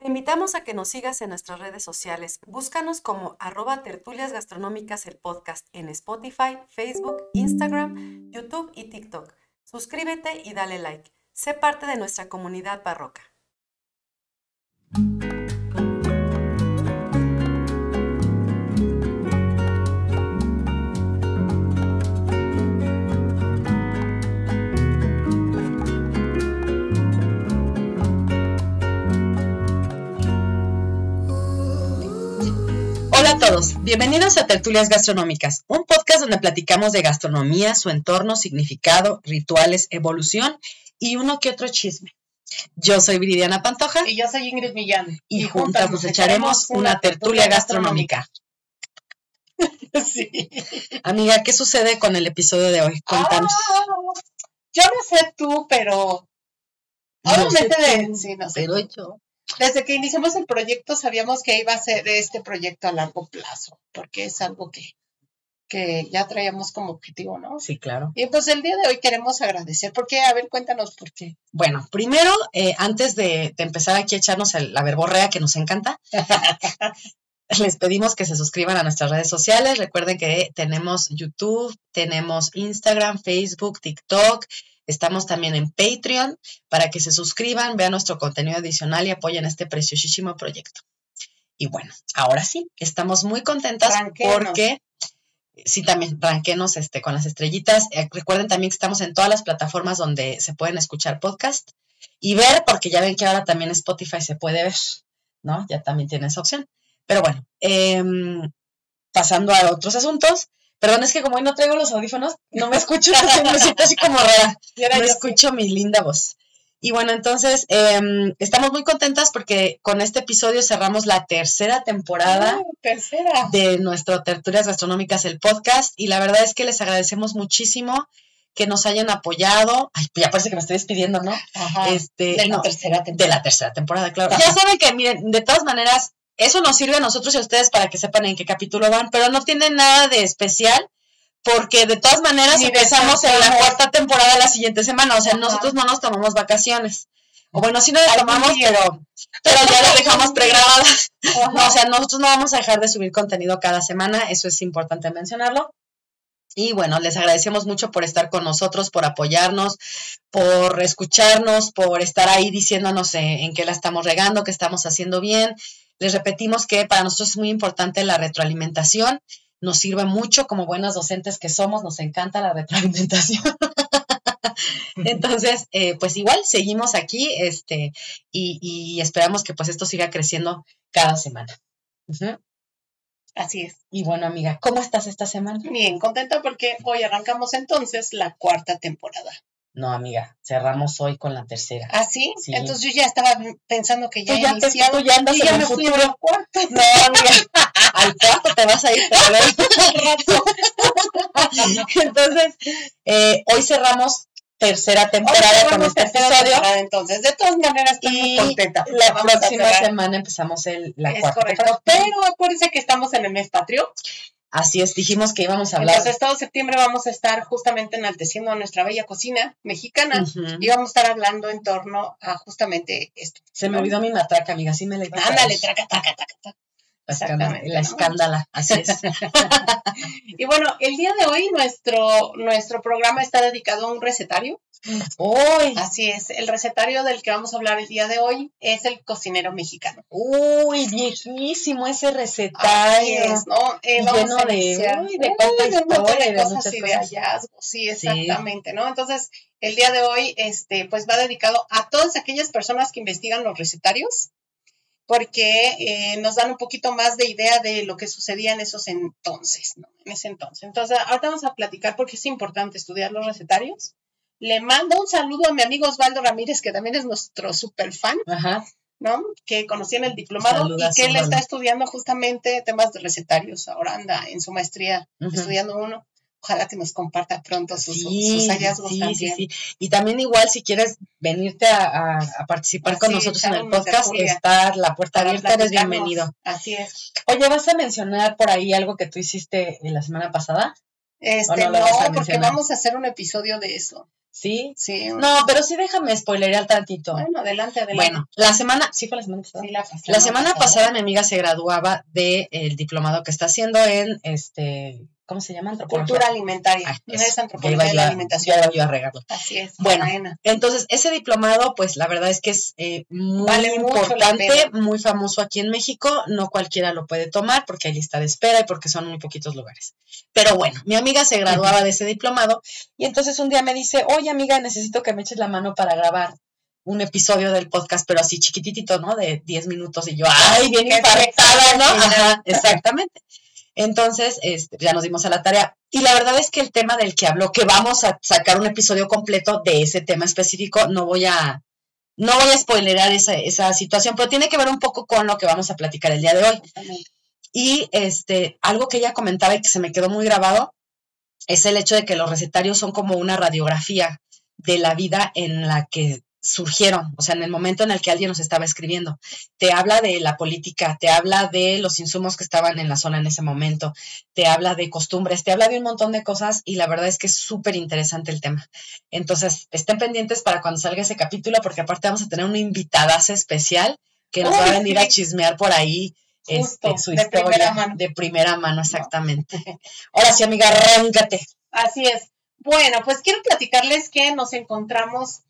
Te invitamos a que nos sigas en nuestras redes sociales. Búscanos como @tertulias gastronómicas el podcast en Spotify, Facebook, Instagram, YouTube y TikTok. Suscríbete y dale like. Sé parte de nuestra comunidad barroca. Hola a todos, bienvenidos a Tertulias Gastronómicas, un podcast donde platicamos de gastronomía, su entorno, significado, rituales, evolución y uno que otro chisme. Yo soy Viridiana Pantoja. Y yo soy Ingrid Millán. Y juntas nos echaremos una tertulia gastronómica. Sí. Amiga, ¿qué sucede con el episodio de hoy? Cuéntanos. Yo no sé tú, pero... Obviamente, no sé. Pero yo... Desde que iniciamos el proyecto sabíamos que iba a ser este proyecto a largo plazo, porque es algo que ya traíamos como objetivo, ¿no? Sí, claro. Y pues el día de hoy queremos agradecer. ¿Por qué? A ver, cuéntanos por qué. Bueno, primero, antes de empezar aquí a echarnos la verborrea que nos encanta, les pedimos que se suscriban a nuestras redes sociales. Recuerden que tenemos YouTube, tenemos Instagram, Facebook, TikTok. Estamos también en Patreon para que se suscriban, vean nuestro contenido adicional y apoyen este preciosísimo proyecto. Y bueno, ahora sí, estamos muy contentas porque sí, también ranquenos con las estrellitas. Recuerden también que estamos en todas las plataformas donde se pueden escuchar podcast y ver, porque ya ven que ahora también Spotify se puede ver, ¿no? Ya también tiene esa opción. Pero bueno, pasando a otros asuntos. Perdón, es que como hoy no traigo los audífonos, no me escucho, me siento así como rara. No escucho mi linda voz. Y bueno, entonces, estamos muy contentas porque con este episodio cerramos la tercera temporada de nuestro Tertulias Gastronómicas, el podcast. Y la verdad es que les agradecemos muchísimo que nos hayan apoyado. Ay, ya parece que me estoy despidiendo, ¿no? Ajá, de la tercera temporada, claro. Ya saben que, miren, de todas maneras, eso nos sirve a nosotros y a ustedes para que sepan en qué capítulo van, pero no tiene nada de especial porque de todas maneras empezamos en la cuarta temporada la siguiente semana, o sea, nosotros no nos tomamos vacaciones. O bueno, sí nos tomamos, pero ya las dejamos pregrabadas. No, o sea, nosotros no vamos a dejar de subir contenido cada semana, eso es importante mencionarlo. Y bueno, les agradecemos mucho por estar con nosotros, por apoyarnos, por escucharnos, por estar ahí diciéndonos en qué la estamos regando, qué estamos haciendo bien. Les repetimos que para nosotros es muy importante la retroalimentación, nos sirve mucho como buenas docentes que somos, nos encanta la retroalimentación. Entonces, pues igual seguimos aquí y esperamos que pues esto siga creciendo cada semana. Uh-huh. Así es. Y bueno, amiga, ¿cómo estás esta semana? Bien, contenta porque hoy arrancamos entonces la cuarta temporada. No, amiga, cerramos hoy con la tercera. ¿Ah, sí? Sí. Entonces yo ya estaba pensando que ya iniciado. Tú ya andas en el futuro. Al cuarto. No, amiga, al cuarto te vas a ir. Entonces, hoy cerramos tercera temporada con este episodio. Entonces, de todas maneras, estoy muy contenta. La próxima semana empezamos la cuarta. Correcto, pero acuérdense que estamos en el mes patrio. Así es, dijimos que íbamos a hablar. Entonces, todo septiembre vamos a estar justamente enalteciendo a nuestra bella cocina mexicana. Uh-huh. Y vamos a estar hablando en torno a justamente esto. Se me olvidó mi matraca, amiga, sí me la iba a ándale, traca. La escándala, así es. Y bueno, el día de hoy nuestro programa está dedicado a un recetario. ¡Uy! Así es, el recetario del que vamos a hablar el día de hoy es el cocinero mexicano. ¡Uy, viejísimo ese recetario! Así es, ¿no? Lleno de cuánta historia, de cosas y de hallazgos, sí, exactamente, sí. ¿No? Entonces, el día de hoy, pues va dedicado a todas aquellas personas que investigan los recetarios, porque nos dan un poquito más de idea de lo que sucedía en esos entonces, ¿no? En ese entonces. Entonces, ahorita vamos a platicar porque es importante estudiar los recetarios. Le mando un saludo a mi amigo Osvaldo Ramírez, que también es nuestro super fan, ajá, ¿no? Que conocí en el diplomado. Saludas, y que él está estudiando justamente temas de recetarios. Ahora anda en su maestría estudiando uno. Ojalá que nos comparta pronto sus hallazgos también. Sí. Y también igual si quieres venirte a participar con nosotros en el podcast, está la puerta abierta, eres bienvenido. Así es. Oye, ¿vas a mencionar por ahí algo que tú hiciste la semana pasada? No, porque vamos a hacer un episodio de eso. ¿Sí? Sí. No, pero sí déjame spoilerear tantito. Bueno, adelante. Bueno, ¿sí fue la semana pasada? Sí, la semana pasada mi amiga se graduaba del diplomado que está haciendo en, ¿cómo se llama? Antropología. Cultura alimentaria. No es antropología de la alimentación. Ya iba a regarlo. Así es. Bueno, entonces ese diplomado, pues la verdad es que es muy importante, muy famoso aquí en México. No cualquiera lo puede tomar porque hay lista de espera y porque son muy poquitos lugares. Pero bueno, mi amiga se graduaba de ese diplomado y entonces un día me dice, oye amiga, necesito que me eches la mano para grabar un episodio del podcast, pero así chiquititito, ¿no? De 10 minutos y yo, ¡ay, bien infartada!, ¿no? Ajá, exactamente. Entonces, ya nos dimos a la tarea. Y la verdad es que el tema del que habló, que vamos a sacar un episodio completo de ese tema específico, no voy a spoilerar esa situación, pero tiene que ver un poco con lo que vamos a platicar el día de hoy. Y algo que ella comentaba y que se me quedó muy grabado es el hecho de que los recetarios son como una radiografía de la vida en la que surgieron, o sea, en el momento en el que alguien nos estaba escribiendo. Te habla de la política, te habla de los insumos que estaban en la zona en ese momento, te habla de costumbres, te habla de un montón de cosas y la verdad es que es súper interesante el tema. Entonces, estén pendientes para cuando salga ese capítulo porque aparte vamos a tener una invitadaza especial que nos va a venir a chismear por ahí su historia de primera mano, exactamente. ¿No? Ahora sí, amiga, arráncate. Así es. Bueno, pues quiero platicarles que nos encontramos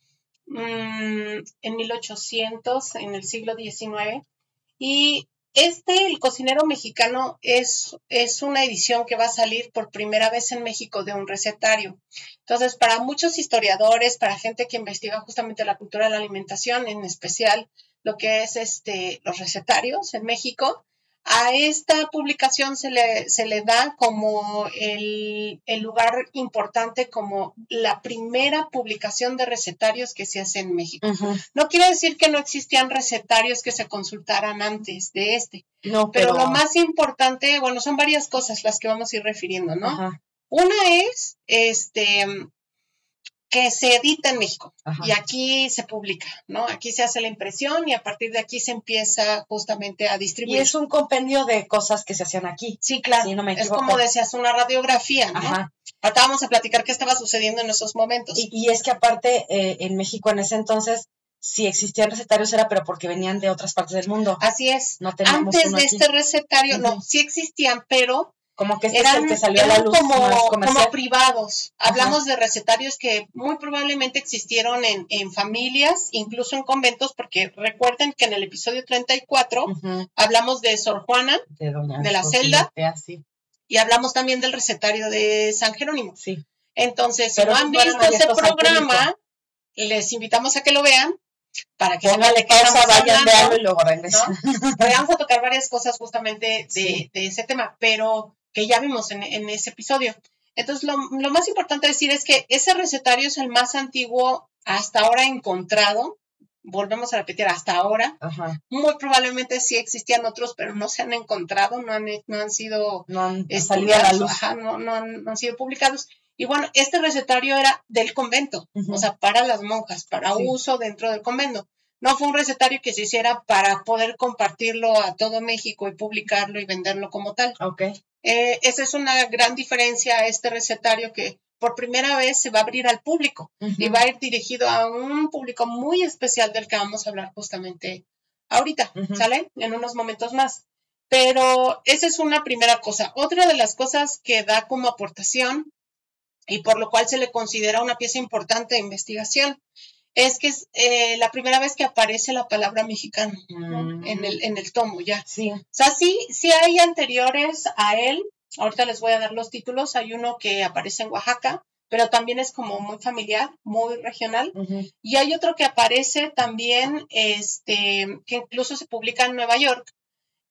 en 1800, en el siglo XIX, y El cocinero mexicano es una edición que va a salir por primera vez en México de un recetario. Entonces, para muchos historiadores, para gente que investiga justamente la cultura de la alimentación, en especial lo que es los recetarios en México, a esta publicación se le da como el lugar importante como la primera publicación de recetarios que se hace en México. Uh-huh. No quiere decir que no existían recetarios que se consultaran antes de No, pero lo más importante, bueno, son varias cosas las que vamos a ir refiriendo, ¿no? Uh-huh. Una es que se edita en México. Ajá. Y aquí se publica, ¿no? Aquí se hace la impresión y a partir de aquí se empieza justamente a distribuir. Y es un compendio de cosas que se hacían aquí. Sí, claro. Sí, no me equivoco. Es como decías, una radiografía, ¿no? Ajá. Ahorita vamos a platicar qué estaba sucediendo en esos momentos. Y es que aparte, en México en ese entonces, si existían recetarios era pero porque venían de otras partes del mundo. Así es. No teníamos antes de este recetario, no, sí existían, pero como que es el que salió a la luz como privados. Ajá. Hablamos de recetarios que muy probablemente existieron en familias, incluso en conventos, porque recuerden que en el episodio 34 uh-huh. hablamos de Sor Juana, de la celda, sí. Y hablamos también del recetario de San Jerónimo. Sí. Entonces, si no han visto ese programa, les invitamos a que lo vean, para que póngale pausa, vayan, veanlo y luego regresen. ¿No? Vamos a tocar varias cosas justamente de ese tema, pero que ya vimos en ese episodio. Entonces, lo más importante decir es que ese recetario es el más antiguo hasta ahora encontrado. Volvemos a repetir, hasta ahora. Ajá. Muy probablemente sí existían otros, pero no se han encontrado, no han sido salido a la luz. Ajá, no han sido publicados. Y bueno, este recetario era del convento, uh-huh. O sea, para las monjas, para uso dentro del convento. No fue un recetario que se hiciera para poder compartirlo a todo México y publicarlo y venderlo como tal. Okay. Esa es una gran diferencia a este recetario que por primera vez se va a abrir al público uh-huh. Y va a ir dirigido a un público muy especial del que vamos a hablar justamente ahorita, uh-huh. ¿Sale? En unos momentos más. Pero esa es una primera cosa. Otra de las cosas que da como aportación y por lo cual se le considera una pieza importante de investigación es que es la primera vez que aparece la palabra mexicano, ¿no? en el tomo ya. Sí. O sea, sí hay anteriores a él. Ahorita les voy a dar los títulos. Hay uno que aparece en Oaxaca, pero también es como muy familiar, muy regional. Uh-huh. Y hay otro que aparece también, que incluso se publica en Nueva York,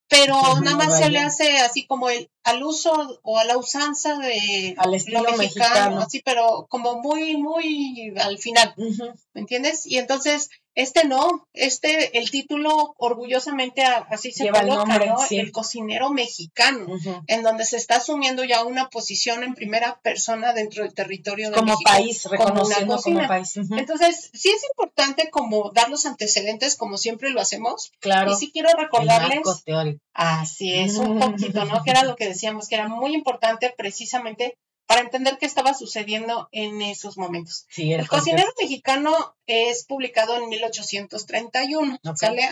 pero nada más se le hace así como al uso o a la usanza de al estilo lo mexicano, así, pero como muy, muy al final, uh-huh. ¿Me entiendes? Y entonces, el título orgullosamente así se lleva coloca, el nombre, ¿no? Sí. El cocinero mexicano, uh-huh. En donde se está asumiendo ya una posición en primera persona dentro del territorio de como México. País, reconociendo como país. Uh-huh. Entonces, sí es importante como dar los antecedentes, como siempre lo hacemos. Claro. Y sí quiero recordarles. El marco teórico. Así es, un poquito, ¿no? Que era lo que decíamos, que era muy importante precisamente para entender qué estaba sucediendo en esos momentos. Sí, el cocinero mexicano es publicado en 1831, okay. Sale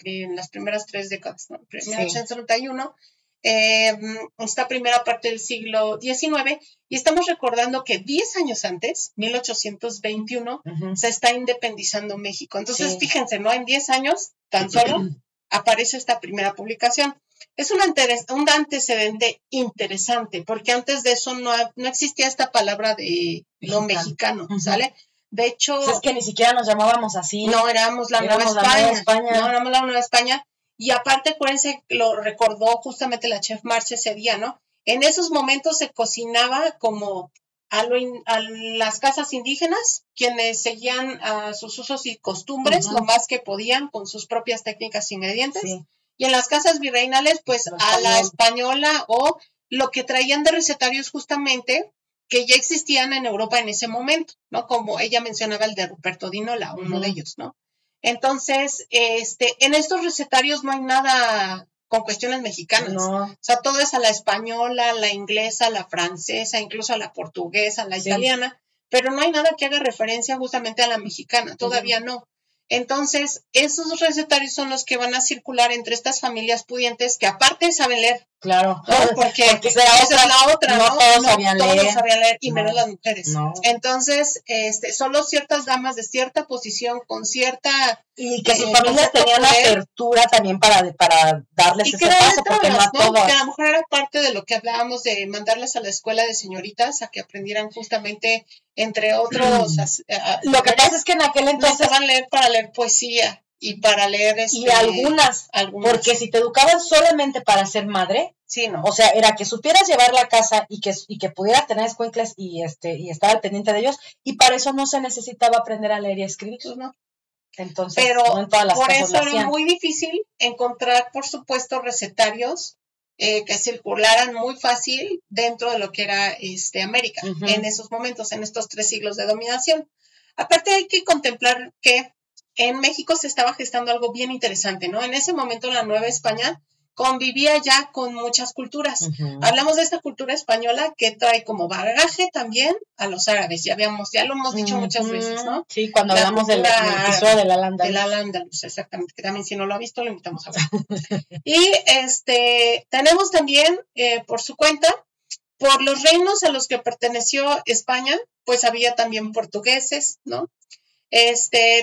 en las primeras 3 décadas, ¿no? 1831, esta primera parte del siglo XIX, y estamos recordando que 10 años antes, 1821, se está independizando México. Entonces, fíjense, ¿no? En 10 años, tan solo, aparece esta primera publicación. Es un antecedente interesante, porque antes de eso no existía esta palabra de lo mexicano, ¿sale? De hecho... Pues es que ni siquiera nos llamábamos así. No, éramos la Nueva España. No, éramos la Nueva España. Y aparte, acuérdense, lo recordó justamente la chef Marce ese día, ¿no? En esos momentos se cocinaba como a las casas indígenas, quienes seguían sus usos y costumbres lo más que podían con sus propias técnicas e ingredientes. Sí. Y en las casas virreinales, pues a la española, o lo que traían de recetarios justamente que ya existían en Europa en ese momento, ¿no? Como ella mencionaba el de Ruperto Di Nola, uno de ellos, ¿no? Entonces, en estos recetarios no hay nada con cuestiones mexicanas. No. O sea, todo es a la española, la inglesa, la francesa, incluso a la portuguesa, la italiana, pero no hay nada que haga referencia justamente a la mexicana, todavía no. Entonces, esos recetarios son los que van a circular entre estas familias pudientes que aparte saben leer. Claro. ¿No? Porque esa es la otra, ¿no? Todos sabían leer. Y menos las mujeres. No. Entonces, solo ciertas damas de cierta posición, con cierta... Y que sus familias tenían la apertura también para darles ese paso, porque no a todas. Que a lo mejor era parte de lo que hablábamos de mandarles a la escuela de señoritas, a que aprendieran justamente, entre otros... Lo que pasa es que en aquel entonces... No estaban para leer poesía. Y para leer y algunas, porque si te educaban solamente para ser madre, sí, no. O sea, era que supieras llevar la casa y que pudieras tener escuincles y estar al pendiente de ellos, y para eso no se necesitaba aprender a leer y escribir, ¿no? Entonces, pero no en todas las por casas eso era muy difícil encontrar, por supuesto, recetarios que circularan muy fácil dentro de lo que era América, en esos momentos, en estos 3 siglos de dominación. Aparte hay que contemplar que en México se estaba gestando algo bien interesante, ¿no? En ese momento la Nueva España convivía ya con muchas culturas. Hablamos de esta cultura española que trae como bagaje también a los árabes. Ya lo hemos dicho muchas veces, ¿no? Sí, cuando hablamos del episodio del Al-Ándalus. Del Al-Ándalus, exactamente. Que también si no lo ha visto, lo invitamos a ver. Y tenemos también, por su cuenta, por los reinos a los que perteneció España, pues había también portugueses, ¿no?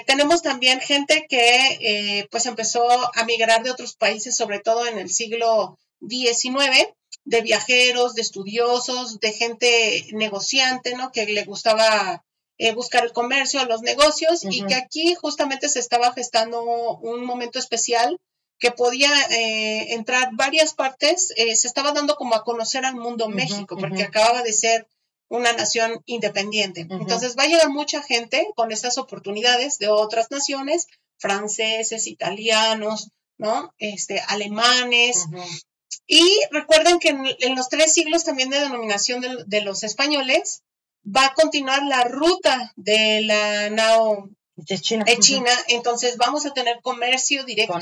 Tenemos también gente que pues empezó a migrar de otros países, sobre todo en el siglo XIX, de viajeros, de estudiosos, de gente negociante, ¿no? Que le gustaba buscar el comercio, los negocios, y que aquí justamente se estaba gestando un momento especial que podía entrar varias partes, se estaba dando como a conocer al mundo México, porque acababa de ser una nación independiente. Entonces va a llegar mucha gente con estas oportunidades de otras naciones, franceses, italianos, ¿no? Alemanes. Y recuerden que en los 3 siglos también de denominación de los españoles va a continuar la ruta de la nao de China. Entonces vamos a tener comercio directo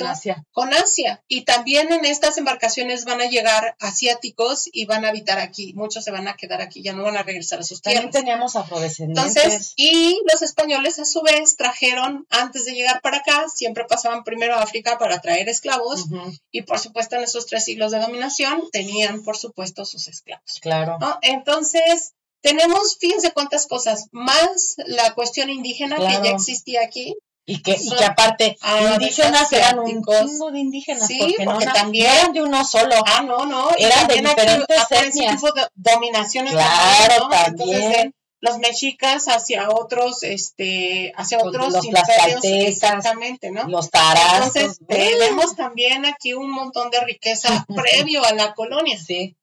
con Asia. Y también en estas embarcaciones van a llegar asiáticos y van a habitar aquí. Muchos se van a quedar aquí, ya no van a regresar a sus tierras. También teníamos afrodescendientes. Entonces, y los españoles a su vez trajeron, antes de llegar para acá, siempre pasaban primero a África para traer esclavos. Y por supuesto en esos 3 siglos de dominación tenían por supuesto sus esclavos. Claro. ¿No? Entonces, tenemos, fíjense cuántas cosas, más la cuestión indígena que ya existía aquí. Y que aparte, indígenas eran un chingo de indígenas, sí, porque también no eran de uno solo. No. Eran de diferentes etnias. Tipo de dominaciones. Claro, también. Entonces, los mexicas hacia otros, los imperios. Exactamente, ¿no? Los tarascos. Entonces, vemos también aquí un montón de riqueza previo a la colonia. Sí.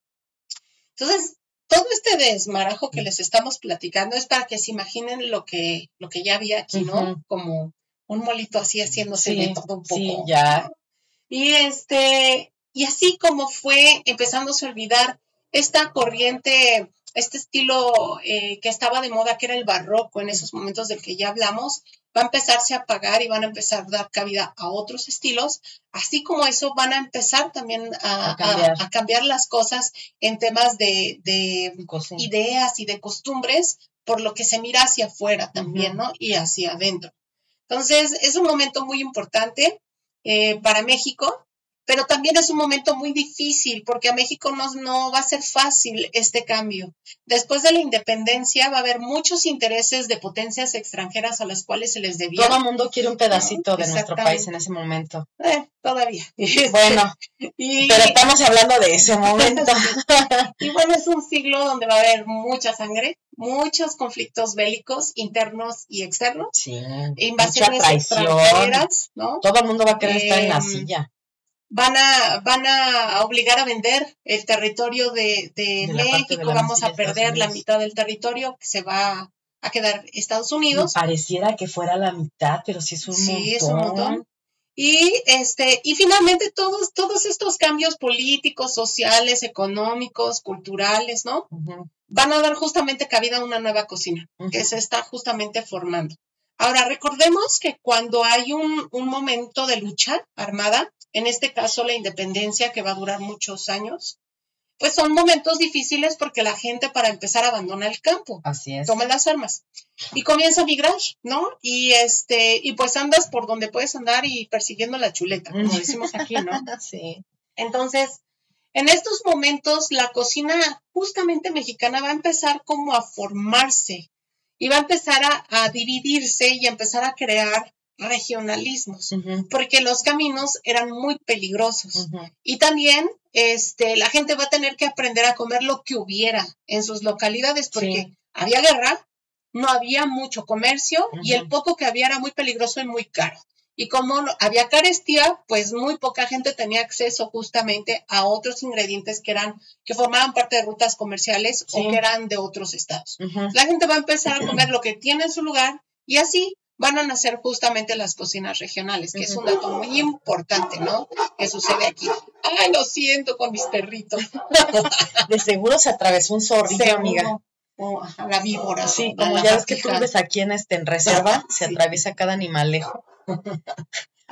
Entonces, todo este desmarajo que les estamos platicando es para que se imaginen lo que ya había aquí, ¿no? Como un molito así haciéndose de todo un poco. Sí, ya. ¿No? Y así como fue empezándose a olvidar esta corriente estilo que estaba de moda, que era el barroco en esos momentos del que ya hablamos, va a empezarse a apagar y van a empezar a dar cabida a otros estilos, así como eso van a empezar también a cambiar las cosas en temas de ideas y de costumbres, por lo que se mira hacia afuera también, ¿no? Y hacia adentro. Entonces, es un momento muy importante para México, pero también es un momento muy difícil porque a México no va a ser fácil este cambio. Después de la independencia va a haber muchos intereses de potencias extranjeras a las cuales se les debía. Todo el mundo quiere un pedacito de nuestro país en ese momento. Todavía. Bueno, pero estamos hablando de ese momento. Y bueno, es un siglo donde va a haber mucha sangre, muchos conflictos bélicos internos y externos. Sí, invasiones extranjeras, ¿no? Todo el mundo va a querer estar en la silla. Van a obligar a vender el territorio de México, vamos a perder la mitad del territorio que se va a quedar Estados Unidos. Me pareciera que fuera la mitad, pero sí es un montón. Sí, es un montón. Y finalmente todos estos cambios políticos, sociales, económicos, culturales, ¿no? Van a dar justamente cabida a una nueva cocina que se está justamente formando. Ahora, recordemos que cuando hay un momento de lucha armada, en este caso la independencia, que va a durar muchos años, pues son momentos difíciles porque la gente para empezar abandona el campo. Así es. Toma las armas y comienza a migrar, ¿no? Y pues andas por donde puedes andar y persiguiendo la chuleta, como decimos aquí, ¿no? Sí. Entonces, en estos momentos la cocina justamente mexicana va a empezar como a formarse y va a empezar a dividirse y a empezar a crear regionalismos, porque los caminos eran muy peligrosos. Y también la gente va a tener que aprender a comer lo que hubiera en sus localidades, porque había guerra, no había mucho comercio y el poco que había era muy peligroso y muy caro. Y como había carestía, pues muy poca gente tenía acceso justamente a otros ingredientes que formaban parte de rutas comerciales o que eran de otros estados. La gente va a empezar a comer lo que tiene en su lugar y así van a nacer justamente las cocinas regionales, que es un dato muy importante, ¿no? Que sucede aquí. Ay, lo siento con mis perritos. De seguro se atravesó un zorrillo, amiga. La víbora. Sí, como ya ves que tú ves aquí en reserva, se atraviesa cada animalejo.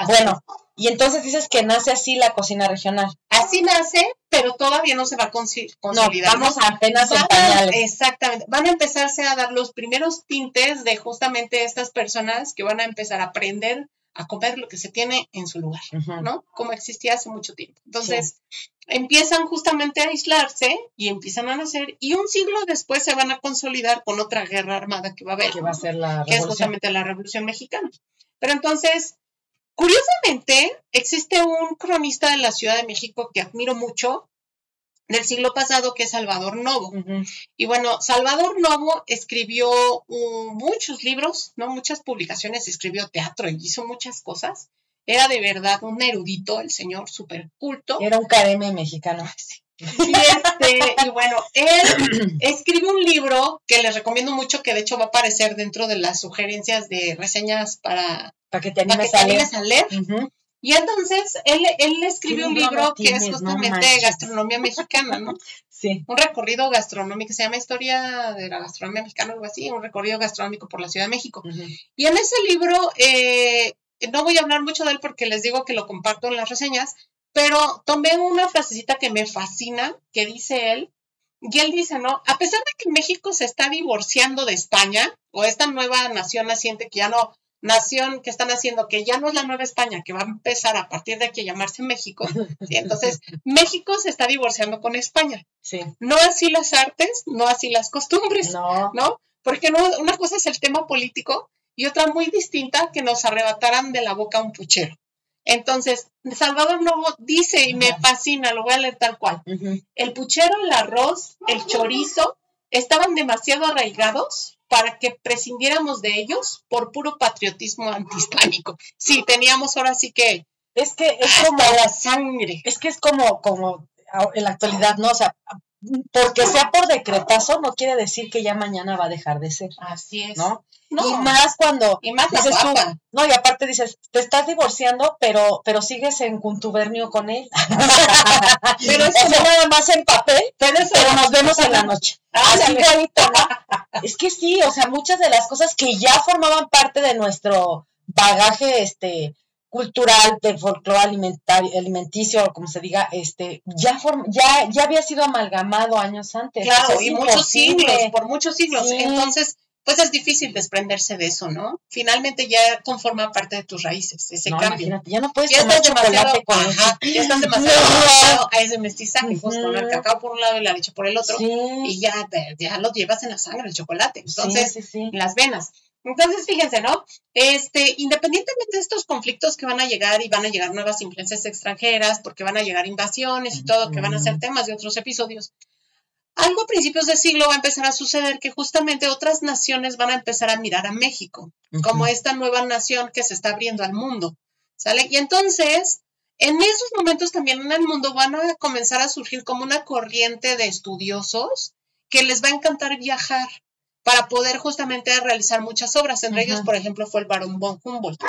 Bueno, y entonces dices que nace así la cocina regional. Así nace, pero todavía no se va a consolidar. No, vamos apenas en pañales. Exactamente. Van a empezarse a dar los primeros tintes de justamente estas personas que van a empezar a aprender a comer lo que se tiene en su lugar, ¿no? Como existía hace mucho tiempo. Entonces, empiezan justamente a aislarse y empiezan a nacer, y un siglo después se van a consolidar con otra guerra armada que va a haber. Que va a ser la revolución. Que es justamente la Revolución Mexicana. Pero entonces, curiosamente, existe un cronista de la Ciudad de México que admiro mucho, del siglo pasado, que es Salvador Novo. Y bueno, Salvador Novo escribió muchos libros, ¿no? Muchas publicaciones, escribió teatro y hizo muchas cosas. Era de verdad un erudito, el señor súper culto. Era un careme mexicano. Y bueno, él escribe un libro que les recomiendo mucho, que de hecho va a aparecer dentro de las sugerencias de reseñas para que te animes a leer. Y entonces él escribe un libro que es justamente gastronomía mexicana, ¿no? Sí. Un recorrido gastronómico, se llama Historia de la Gastronomía Mexicana, algo así, un recorrido gastronómico por la Ciudad de México. Y en ese libro, no voy a hablar mucho de él porque les digo que lo comparto en las reseñas, pero tomé una frasecita que me fascina, que dice él, y él dice, ¿no? A pesar de que México se está divorciando de España, o esta nueva nación naciente que ya no, nación que están haciendo, que ya no es la Nueva España, que va a empezar a partir de aquí a llamarse México, ¿sí? Entonces, México se está divorciando con España. Sí. No así las artes, no así las costumbres, ¿no? Porque una cosa es el tema político y otra muy distinta, que nos arrebataran de la boca un puchero. Entonces, Salvador Novo dice, y me fascina, lo voy a leer tal cual, el puchero, el arroz, el chorizo, estaban demasiado arraigados para que prescindiéramos de ellos por puro patriotismo antihispánico. Sí, teníamos ahora sí que... Es que es como la sangre. Es que es como en la actualidad, ¿no? O sea, porque sea por decretazo, no quiere decir que ya mañana va a dejar de ser. Así es. ¿No? No. Y más cuando y más dices tú, no, y aparte dices, te estás divorciando, pero sigues en contubernio con él. Pero es como nada más en papel, pero nos vemos en la noche. Así igualito, ¿no? Es que sí, o sea, muchas de las cosas que ya formaban parte de nuestro bagaje cultural, de folclore alimenticio, o como se diga, ya había sido amalgamado años antes. Claro, o sea, y por muchos siglos. Sí. Entonces, pues es difícil desprenderse de eso, ¿no? Finalmente ya conforma parte de tus raíces, ese cambio. Imagínate, ya no puedes tomar chocolate con leche. Ya estás demasiado a ese mestizaje, justo, ¿no? El cacao por un lado y la leche por el otro, y ya lo llevas en la sangre, el chocolate. Entonces, en las venas. Entonces, fíjense, ¿no? Independientemente de estos conflictos que van a llegar, y van a llegar nuevas influencias extranjeras, porque van a llegar invasiones y todo, que van a ser temas de otros episodios, algo a principios de siglo va a empezar a suceder que justamente otras naciones van a empezar a mirar a México como esta nueva nación que se está abriendo al mundo, ¿sale? Y entonces, en esos momentos también en el mundo van a comenzar a surgir como una corriente de estudiosos que les va a encantar viajar para poder justamente realizar muchas obras. Entre ellos, por ejemplo, fue el barón von Humboldt,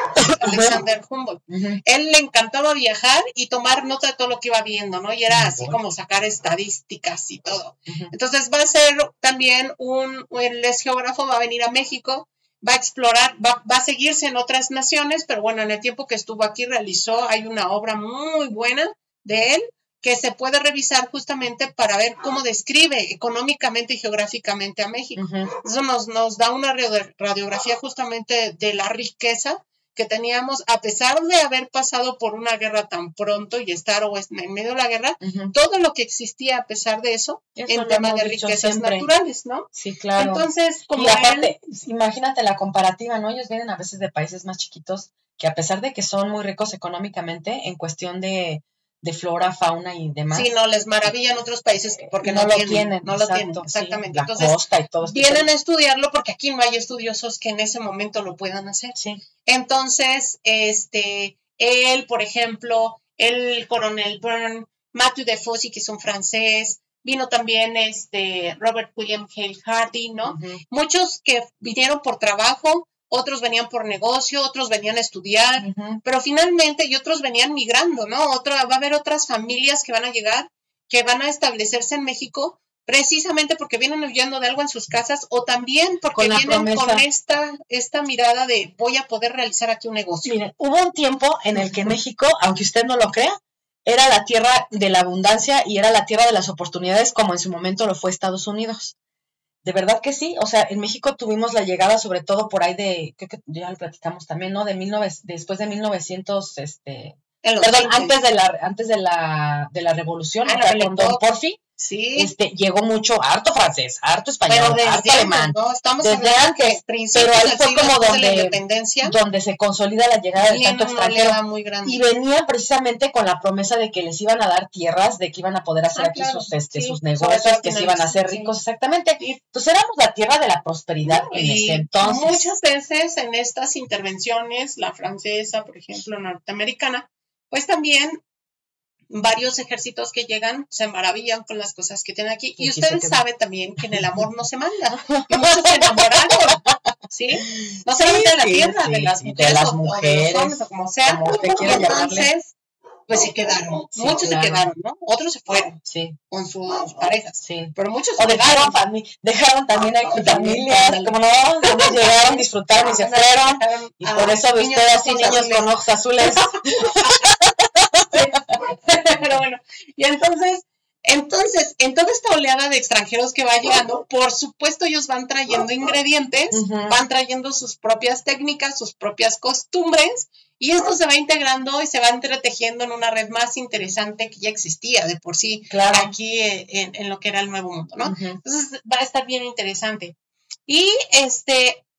Alexander Humboldt. Él le encantaba viajar y tomar nota de todo lo que iba viendo, ¿no? Y era así como sacar estadísticas y todo. Entonces va a ser también él es geógrafo, va a venir a México, va a explorar, va a seguirse en otras naciones, pero bueno, en el tiempo que estuvo aquí hay una obra muy buena de él, que se puede revisar justamente para ver cómo describe económicamente y geográficamente a México. Eso nos da una radiografía justamente de la riqueza que teníamos, a pesar de haber pasado por una guerra tan pronto y estar en medio de la guerra, todo lo que existía a pesar de eso en temas de riquezas naturales, ¿no? Sí, claro. Entonces, como y aparte, imagínate la comparativa, ¿no? Ellos vienen a veces de países más chiquitos que a pesar de que son muy ricos económicamente, en cuestión de flora, fauna y demás. Sí, no, les maravillan otros países porque no lo tienen. No lo tienen, exactamente. Sí, entonces, costa y todo vienen a estudiarlo porque aquí no hay estudiosos que en ese momento lo puedan hacer. Sí. Entonces, él, por ejemplo, el coronel Byrne, Matthew de Fossey, que es un francés, vino también Robert William Hale Hardy, ¿no? Muchos que vinieron por trabajo, otros venían por negocio, otros venían a estudiar, pero finalmente, y otros venían migrando, ¿no? Va a haber otras familias que van a llegar, que van a establecerse en México, precisamente porque vienen huyendo de algo en sus casas, o también porque vienen con esta mirada de voy a poder realizar aquí un negocio. Miren, hubo un tiempo en el que México, aunque usted no lo crea, era la tierra de la abundancia y era la tierra de las oportunidades, como en su momento lo fue Estados Unidos. De verdad que sí, o sea, en México tuvimos la llegada sobre todo por ahí creo que ya lo platicamos también, ¿no? Después de 1900, antes de la revolución, con Don Porfi, llegó harto francés, harto español, harto alemán, ¿no? Estamos desde antes, pero ahí fue como donde se consolida la llegada del tanto extranjero, muy grande. y venían precisamente con la promesa de que les iban a dar tierras, de que iban a poder hacer aquí sus negocios, que se iban a hacer ricos, exactamente. Entonces éramos la tierra de la prosperidad en ese entonces. Muchas veces en estas intervenciones, la francesa, por ejemplo, norteamericana, pues también varios ejércitos que llegan se maravillan con las cosas que tienen aquí. Y ustedes saben también que en el amor no se manda. Y muchos se enamoraron, ¿sí? No solamente de la tierra, de las mujeres, o de los hombres, o como sea. Entonces, pues se quedaron. Muchos se quedaron, ¿no? Otros se fueron con sus parejas. Pero muchos se quedaron. Dejaron también aquí familias, como no, llegaron, disfrutaron y se fueron. Y por eso ve usted así niños con ojos azules. Pero bueno, y entonces, en toda esta oleada de extranjeros que va llegando, por supuesto ellos van trayendo ingredientes, van trayendo sus propias técnicas, sus propias costumbres, y esto se va integrando y se va entretejiendo en una red más interesante que ya existía de por sí aquí en lo que era el Nuevo Mundo, ¿no? Entonces va a estar bien interesante. Y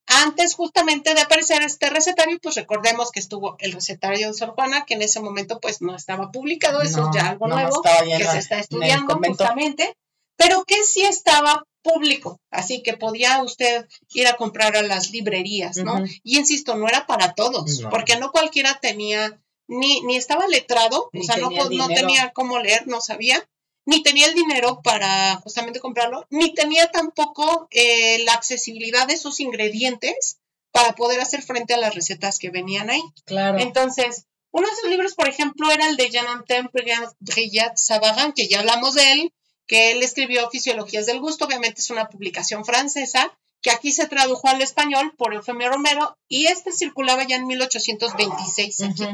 antes justamente de aparecer este recetario, pues recordemos que estuvo el recetario de Sor Juana, que en ese momento pues no estaba publicado, eso es ya algo nuevo que se está estudiando justamente, pero que sí estaba público, así que podía usted ir a comprar a las librerías, ¿no? Y insisto, no era para todos, porque no cualquiera tenía, ni estaba letrado, o sea, no tenía cómo leer, no sabía, ni tenía el dinero para justamente comprarlo, ni tenía tampoco la accesibilidad de esos ingredientes para poder hacer frente a las recetas que venían ahí. Claro. Entonces, uno de esos libros, por ejemplo, era el de Jean-Antoine Brillat-Savarin, que ya hablamos de él, que él escribió Fisiologías del Gusto, obviamente es una publicación francesa, que aquí se tradujo al español por Eufemio Romero, y este circulaba ya en 1826 aquí.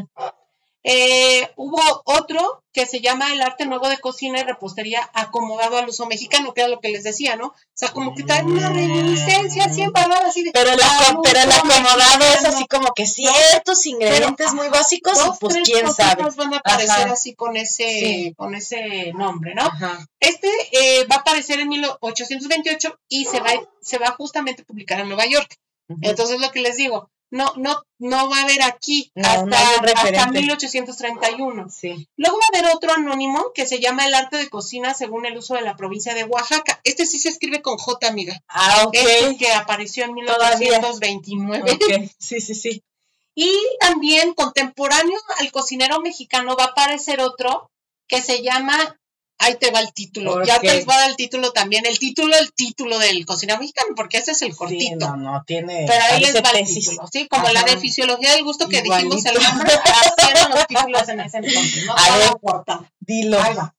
Hubo otro que se llama El arte nuevo de cocina y repostería acomodado al uso mexicano, que era lo que les decía, ¿no? O sea, como que trae una reminiscencia así embarrada, así de... Pero el acomodado es así como que ciertos ingredientes muy básicos, y pues quién sabe. Van a aparecer así con ese nombre, ¿no? Ajá. Va a aparecer en 1828 y se va justamente a publicar en Nueva York. Uh-huh. Entonces, lo que les digo, no va a haber aquí hasta 1831. Sí. Luego va a haber otro anónimo que se llama El arte de cocina según el uso de la provincia de Oaxaca. Este sí se escribe con J, amiga. Ok. Que apareció en 1829. Okay. Sí. Y también contemporáneo al cocinero mexicano va a aparecer otro que se llama... Ahí te va el título. Okay. Ya te les voy a dar el título también. El título del cocinero mexicano, porque ese es el cortito. Sí, no tiene. Pero ahí les va el título, ¿sí? Como la de Fisiología del Gusto que igualito dijimos el nombre, así eran los títulos en ese entonces. No a ver, dilo. Ahí va.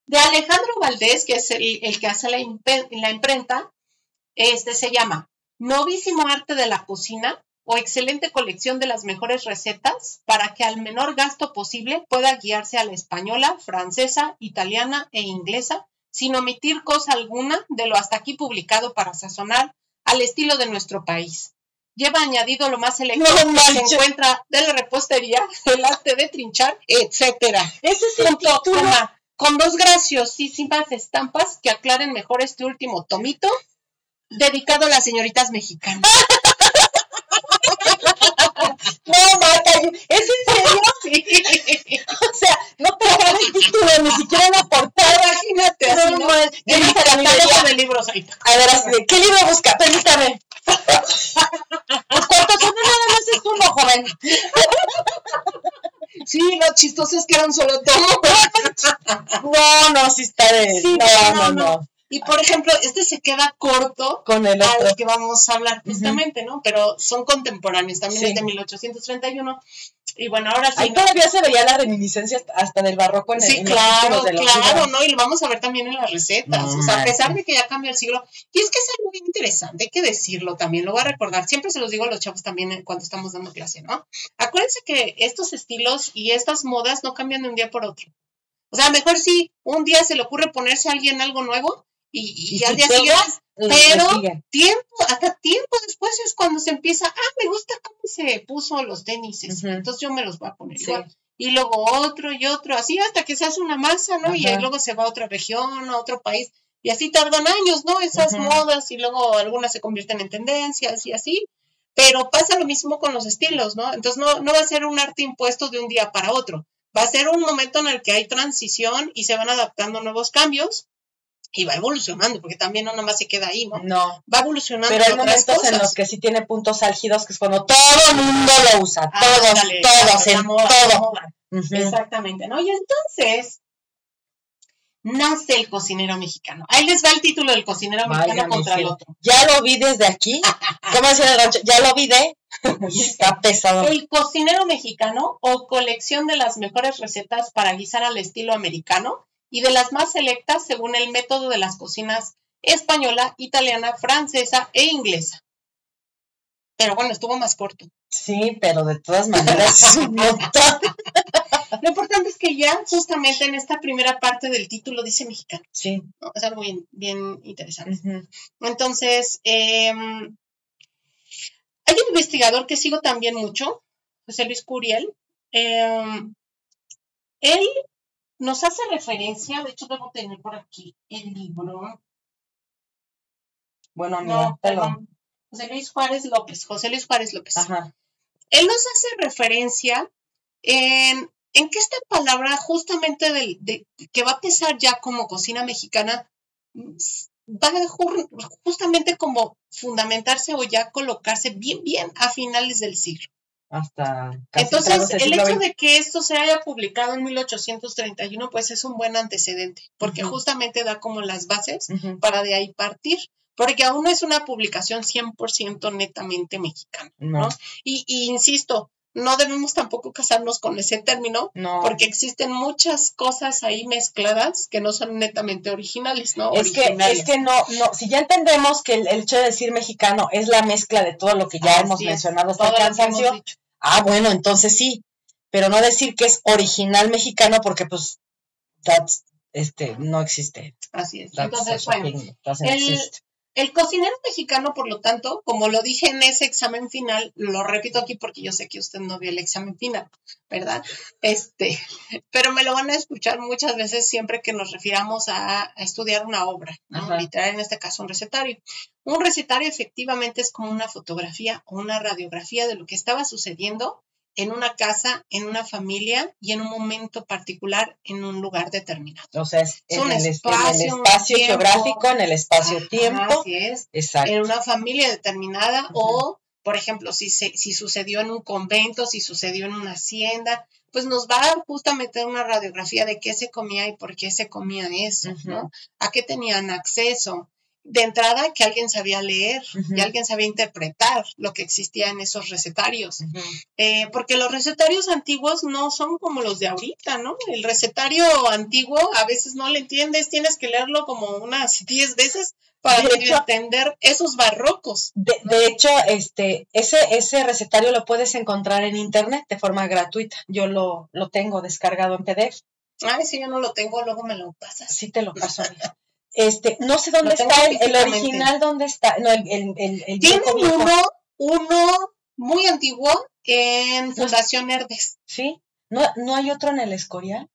De Alejandro Valdés, que es el que hace la imprenta, se llama Novísimo arte de la cocina o excelente colección de las mejores recetas para que al menor gasto posible pueda guiarse a la española, francesa, italiana e inglesa sin omitir cosa alguna de lo hasta aquí publicado para sazonar al estilo de nuestro país. Lleva añadido lo más selecto que se encuentra de la repostería, el arte de trinchar, etcétera. Ese es el título. Con dos graciosísimas estampas que aclaren mejor este último tomito dedicado a las señoritas mexicanas. No, Marta, ¿es en serio? Sí. O sea, no te agarra el título, ni siquiera la portada. Imagínate, así, ¿no? Yo me catálogo de libros ahorita. A ver, así de, ¿qué libro busca? Permítame. Pues ¿cuántos son? Nada más es uno, joven. Sí, lo chistoso es que era un solo tomo. No, sí está de... Sí, no. Y, por ejemplo, se queda corto con el otro. Al que vamos a hablar justamente, ¿no? Pero son contemporáneos, también es de 1831. Y bueno, ahora sí. Ahí todavía se veía la reminiscencia hasta del barroco en sí, en claro, ¿no? Y lo vamos a ver también en las recetas. O sea, a pesar de que ya cambia el siglo. Y es que es algo muy interesante, hay que decirlo también, lo voy a recordar. Siempre se los digo a los chavos también cuando estamos dando clase, ¿no? Acuérdense que estos estilos y estas modas no cambian de un día por otro. O sea, mejor si un día se le ocurre ponerse a alguien algo nuevo y al día siguiente, pero tiempo después es cuando se empieza, me gusta cómo se puso los tenis, entonces yo me los voy a poner igual. Y luego otro y otro, así hasta que se hace una masa, ¿no? Y luego se va a otra región, a otro país, y así tardan años, ¿no? Esas modas, y luego algunas se convierten en tendencias y así, pero pasa lo mismo con los estilos, ¿no? Entonces no va a ser un arte impuesto de un día para otro, va a ser un momento en el que hay transición y se van adaptando nuevos cambios. Y va evolucionando, porque también no nomás se queda ahí, ¿no? No. Va evolucionando. Pero hay momentos en los que sí tiene puntos álgidos, que es cuando todo el mundo lo usa. Todos, en todo. Exactamente, ¿no? Y entonces nace el cocinero mexicano. Ahí les va el título del cocinero mexicano contra el otro. Ya lo vi desde aquí. ¿Cómo decía el rancho? Ya lo vi Está pesado. El cocinero mexicano o colección de las mejores recetas para guisar al estilo americano y de las más selectas según el método de las cocinas española, italiana, francesa e inglesa. Pero bueno, estuvo más corto. Sí, pero de todas maneras es un montón. Lo importante es que ya justamente en esta primera parte del título dice mexicano. Sí. ¿No? Es algo bien interesante. Entonces, hay un investigador que sigo también mucho, José Luis Curiel. Él nos hace referencia, de hecho debo tener por aquí el libro. Bueno, amiga, perdón. José Luis Juárez López. Ajá. Él nos hace referencia en que esta palabra justamente que va a empezar ya como cocina mexicana va a justamente como fundamentarse o ya colocarse bien a finales del siglo. hasta casi entonces el hecho de que esto se haya publicado en 1831 pues es un buen antecedente, porque justamente da como las bases para de ahí partir, porque aún no es una publicación 100% netamente mexicana, ¿no? Y insisto, no debemos tampoco casarnos con ese término, porque existen muchas cosas ahí mezcladas que no son netamente originales, ¿no? Es que no, si ya entendemos que el hecho de decir mexicano es la mezcla de todo lo que ya hemos mencionado hasta el cansancio, bueno, entonces sí, pero no decir que es original mexicano porque pues no existe. Así es. Entonces, bueno, el cocinero mexicano, por lo tanto, como lo dije en ese examen final, lo repito aquí porque yo sé que usted no vio el examen final, ¿verdad? Pero me lo van a escuchar muchas veces siempre que nos refiramos a estudiar una obra, ¿no? Literal, en este caso, un recetario. Un recetario efectivamente es como una fotografía o una radiografía de lo que estaba sucediendo en una casa, en una familia y en un momento particular en un lugar determinado. O sea, en el espacio geográfico, en el espacio-tiempo. Así es. Exacto. En una familia determinada o, por ejemplo, si sucedió en un convento, si sucedió en una hacienda, pues nos va a dar justamente una radiografía de qué se comía y por qué se comía eso, ¿no? A qué tenían acceso. De entrada, que alguien sabía leer y alguien sabía interpretar lo que existía en esos recetarios. Porque los recetarios antiguos no son como los de ahorita, ¿no? El recetario antiguo a veces no le entiendes, tienes que leerlo como unas 10 veces para entender esos barrocos, ¿no? De hecho, ese recetario lo puedes encontrar en internet de forma gratuita. Yo lo tengo descargado en PDF. Ay, si yo no lo tengo, luego me lo pasas. Sí, te lo paso. No sé dónde está el original, ¿dónde está? No, el tiene uno muy antiguo en Fundación Herdes. ¿Sí? ¿No hay otro en el Escorial?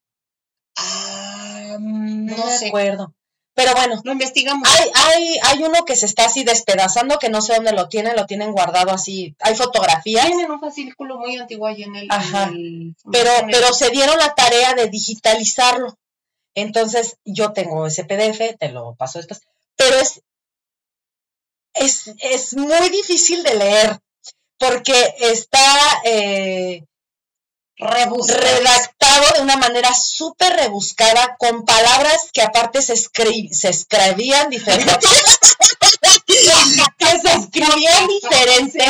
No me sé. acuerdo. Pero bueno, lo investigamos. Hay uno que se está así despedazando, que no sé dónde lo tienen guardado así. Hay fotografías. Tienen un fascículo muy antiguo ahí en el. Pero se dieron la tarea de digitalizarlo. Entonces, yo tengo ese PDF, te lo paso después, pero es muy difícil de leer, porque está redactado de una manera súper rebuscada, con palabras que aparte se escribían diferente. Que se escribían diferente.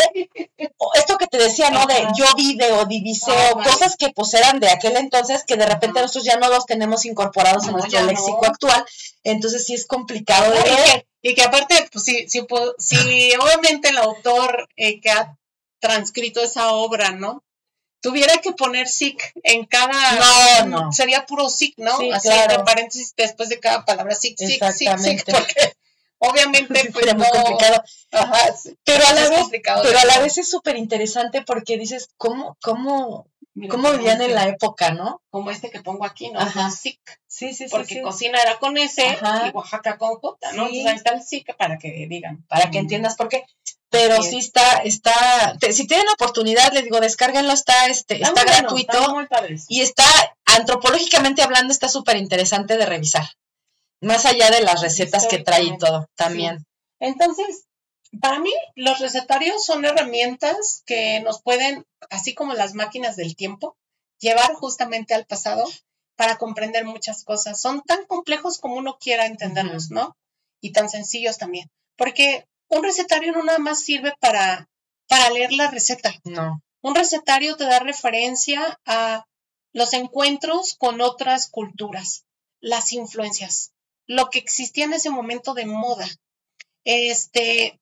Esto que te decía, ¿no? De yo vi, o diviseo, cosas que pues eran de aquel entonces, que de repente nosotros ya no los tenemos incorporados en nuestro léxico actual. Entonces sí es complicado de leer. Y que aparte, pues si obviamente el autor que ha transcrito esa obra, ¿no? Tuviera que poner SIC en cada... No. Sería puro SIC, ¿no? Sí, así, claro. entre paréntesis, después de cada palabra, SIC, Exactamente. porque obviamente pues es muy complicado. Ajá, pero a la vez es súper interesante porque dices, ¿cómo vivían en la época, no? Como que pongo aquí, ¿no? Ajá. SIC. Sí. Porque cocina era con S y Oaxaca con J, ¿no? Sí. Entonces ahí está el SIC para que digan. Para que entiendas por qué. Pero sí está, si tienen oportunidad, les digo, descárguenlo, está gratuito. Está muy padre. Y está, antropológicamente hablando, está súper interesante de revisar. Más allá de las recetas que trae y todo, también. Sí. Entonces, para mí, los recetarios son herramientas que nos pueden, así como las máquinas del tiempo, llevar justamente al pasado para comprender muchas cosas. Son tan complejos como uno quiera entenderlos, ¿no? Y tan sencillos también. Porque un recetario no nada más sirve para leer la receta. No. Un recetario te da referencia a los encuentros con otras culturas, las influencias, lo que existía en ese momento de moda.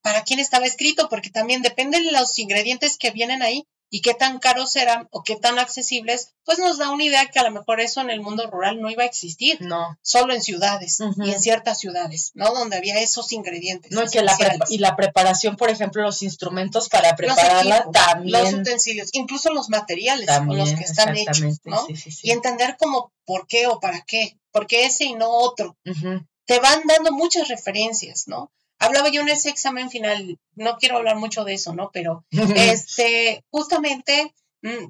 Para quién estaba escrito, porque también depende de los ingredientes que vienen ahí y qué tan caros eran o qué tan accesibles, pues nos da una idea que a lo mejor eso en el mundo rural no iba a existir. No. Solo en ciudades y en ciertas ciudades, ¿no? Donde había esos ingredientes. No, que la preparación, por ejemplo, los instrumentos para prepararla también. Los utensilios, incluso los materiales con los que están hechos, ¿no? Sí. Y entender como por qué o para qué, porque ese y no otro. Te van dando muchas referencias, ¿no? Hablaba yo en ese examen final, no quiero hablar mucho de eso, ¿no? Pero justamente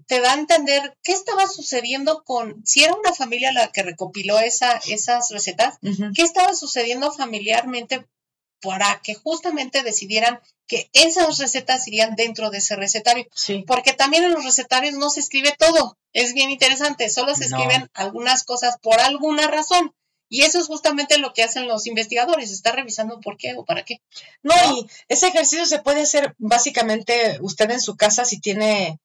te da a entender qué estaba sucediendo si era una familia la que recopiló esas recetas, qué estaba sucediendo familiarmente para que justamente decidieran que esas recetas irían dentro de ese recetario. Sí. Porque también en los recetarios no se escribe todo. Es bien interesante. Solo se escriben algunas cosas por alguna razón. Y eso es justamente lo que hacen los investigadores. Está revisando por qué o para qué. No, y ese ejercicio se puede hacer básicamente usted en su casa si tiene,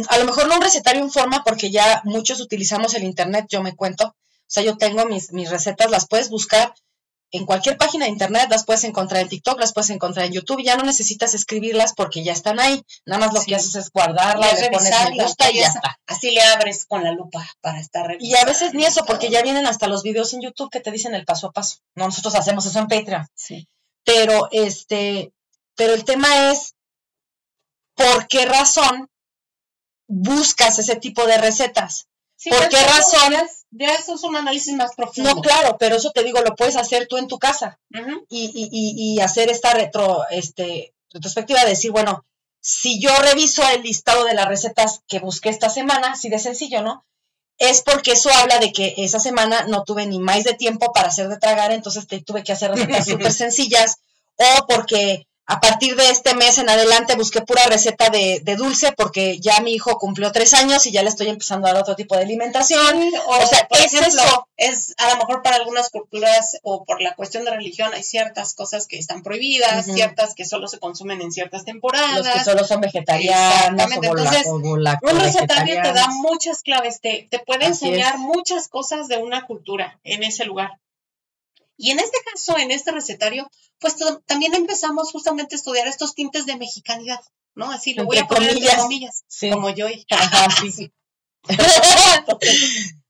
a lo mejor no un recetario en forma, porque ya muchos utilizamos el internet, yo me cuento. O sea, yo tengo mis recetas, las puedes buscar en cualquier página de internet, las puedes encontrar en TikTok, las puedes encontrar en YouTube, ya no necesitas escribirlas porque ya están ahí. Nada más lo que haces es guardarlas, le pones me gusta y ya está. Así le abres con la lupa para estar revisando. Y a veces ni eso, porque ya vienen hasta los videos en YouTube que te dicen el paso a paso. No, nosotros hacemos eso en Patreon. Sí. Pero el tema es ¿por qué razón buscas ese tipo de recetas? Sí, ¿por qué razón? Ya eso es un análisis más profundo. No, claro, pero eso te digo, lo puedes hacer tú en tu casa. Y hacer esta retrospectiva de decir, bueno, si yo reviso el listado de las recetas que busqué esta semana, así de sencillo, ¿no? Es porque eso habla de que esa semana no tuve ni más de tiempo para hacer de tragar, entonces tuve que hacer recetas súper sencillas, o porque a partir de este mes en adelante busqué pura receta de dulce porque ya mi hijo cumplió 3 años y ya le estoy empezando a dar otro tipo de alimentación. Sí, o sea, por ejemplo, es a lo mejor para algunas culturas o por la cuestión de religión hay ciertas cosas que están prohibidas, ciertas que solo se consumen en ciertas temporadas. Los que solo son vegetarianos. Entonces, un recetario te da muchas claves, te puede enseñar muchas cosas de una cultura en ese lugar. Y en este caso, en este recetario, pues también empezamos justamente a estudiar estos tintes de mexicanidad, ¿no? Así lo voy a poner entre comillas, sí. Como yo. Ajá, sí.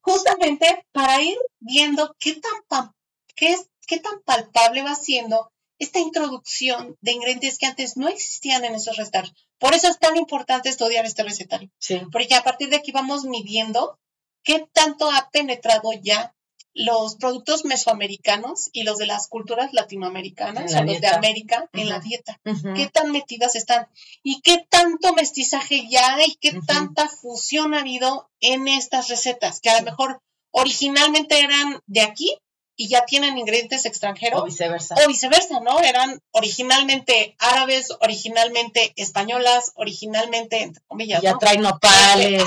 Justamente para ir viendo qué tan palpable va siendo esta introducción de ingredientes que antes no existían en esos recetarios. Por eso es tan importante estudiar este recetario. Sí. Porque a partir de aquí vamos midiendo qué tanto ha penetrado ya los productos mesoamericanos y los de las culturas latinoamericanas o los de América en la dieta. ¿Qué tan metidas están? ¿Y qué tanto mestizaje ya hay? ¿Qué tanta fusión ha habido en estas recetas? Que a lo mejor originalmente eran de aquí y ya tienen ingredientes extranjeros. O viceversa. O viceversa, ¿no? Eran originalmente árabes, originalmente españolas, originalmente, entre comillas, ya traen nopales,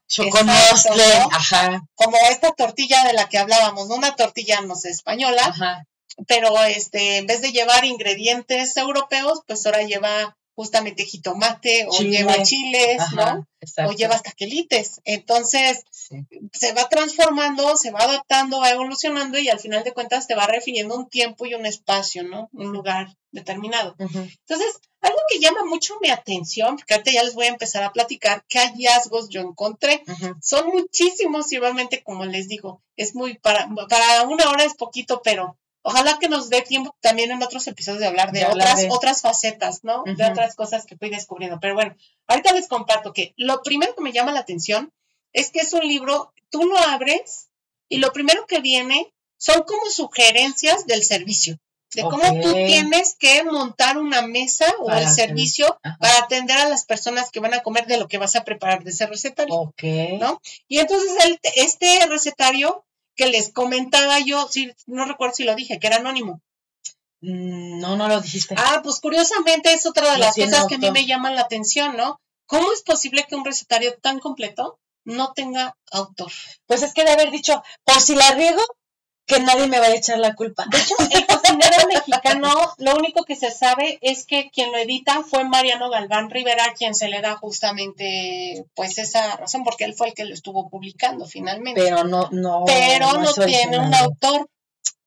choconostle, ¿no? Como esta tortilla de la que hablábamos, ¿no? Una tortilla, no sé, española, pero en vez de llevar ingredientes europeos, pues ahora lleva justamente jitomate, o lleva chiles, ¿no? Exacto. O lleva taquelites. Entonces, se va transformando, se va adaptando, va evolucionando y al final de cuentas te va refiriendo un tiempo y un espacio, ¿no? Un lugar determinado. Entonces, algo que llama mucho mi atención, porque ahorita ya les voy a empezar a platicar qué hallazgos yo encontré. Son muchísimos y obviamente, como les digo, es muy, para 1 hora es poquito, pero ojalá que nos dé tiempo también en otros episodios de hablar de otras facetas, ¿no? De otras cosas que fui descubriendo. Pero bueno, ahorita les comparto que lo primero que me llama la atención es que es un libro, tú lo abres y lo primero que viene son como sugerencias del servicio, de cómo tú tienes que montar una mesa o el servicio para atender a las personas que van a comer de lo que vas a preparar de ese recetario, ¿no? Y entonces este recetario que les comentaba yo, no recuerdo si lo dije, que era anónimo. No lo dijiste. Pues curiosamente es otra de las cosas que a mí me llaman la atención, ¿no? ¿Cómo es posible que un recetario tan completo no tenga autor? Pues es que de haber dicho, por si la riego, que nadie me vaya a echar la culpa. De hecho, el cocinero mexicano, lo único que se sabe es que quien lo edita fue Mariano Galván Rivera, a quien se le da justamente pues esa razón, porque él fue el que lo estuvo publicando finalmente. Pero no tiene un autor.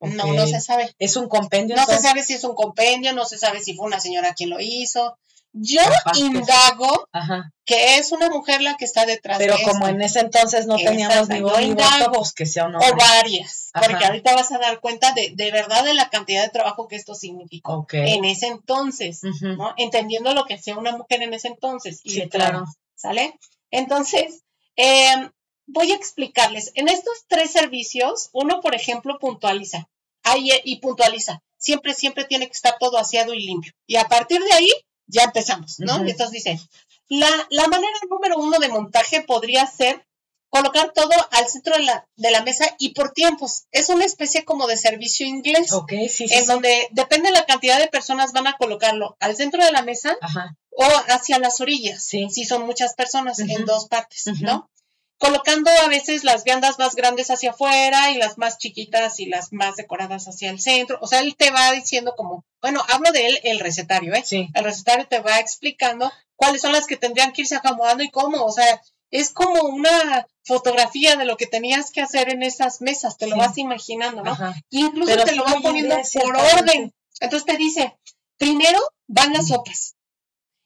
No se sabe. ¿Es un compendio? No se sabe si es un compendio, no se sabe si fue una señora quien lo hizo. Yo indago que es una mujer la que está detrás de esto. Pero como en ese entonces no teníamos ni voz ni voto, pues que sea un hombre. O varias, porque ahorita vas a dar cuenta de verdad de la cantidad de trabajo que esto significó en ese entonces, ¿no? Entendiendo lo que hacía una mujer en ese entonces. Sí, claro. ¿Sale? Entonces, voy a explicarles. En estos 3 servicios, uno, por ejemplo, puntualiza. Siempre tiene que estar todo aseado y limpio. Y a partir de ahí, ya empezamos, ¿no? Y entonces dice, la manera número 1 de montaje podría ser colocar todo al centro de la mesa y por tiempos. Es una especie como de servicio inglés. Ok, sí. Donde depende de la cantidad de personas van a colocarlo al centro de la mesa o hacia las orillas. Sí. Si son muchas personas, en dos partes, ¿no? Colocando a veces las viandas más grandes hacia afuera y las más chiquitas y las más decoradas hacia el centro. O sea, él te va diciendo como, bueno, hablo de él, el recetario, ¿eh? Sí. El recetario te va explicando cuáles son las que tendrían que irse acomodando y cómo. O sea, es como una fotografía de lo que tenías que hacer en esas mesas. Te lo vas imaginando, ¿no? Y incluso pero te lo va poniendo por orden. Entonces te dice, primero van las sopas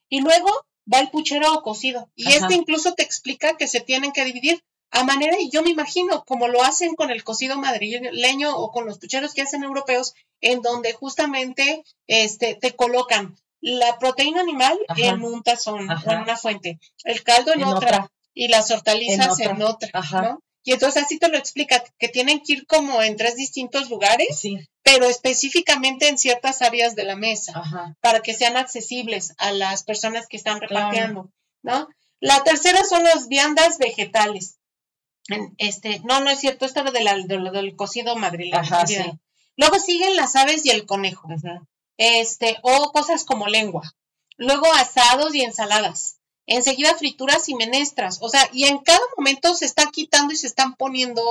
y luego va el puchero o cocido. Y incluso te explica que se tienen que dividir a manera, y yo me imagino, como lo hacen con el cocido madrileño o con los pucheros que hacen europeos, en donde justamente te colocan la proteína animal en un tazón o en una fuente, el caldo en otra y las hortalizas en otra, ¿no? Y entonces así te lo explica, que tienen que ir como en 3 distintos lugares, pero específicamente en ciertas áreas de la mesa, para que sean accesibles a las personas que están repartiendo, ¿no? La tercera son las viandas vegetales. No es cierto, esta es del cocido madrileño. Luego siguen las aves y el conejo, o cosas como lengua. Luego asados y ensaladas. Enseguida frituras y menestras, o sea, y en cada momento se está quitando y se están poniendo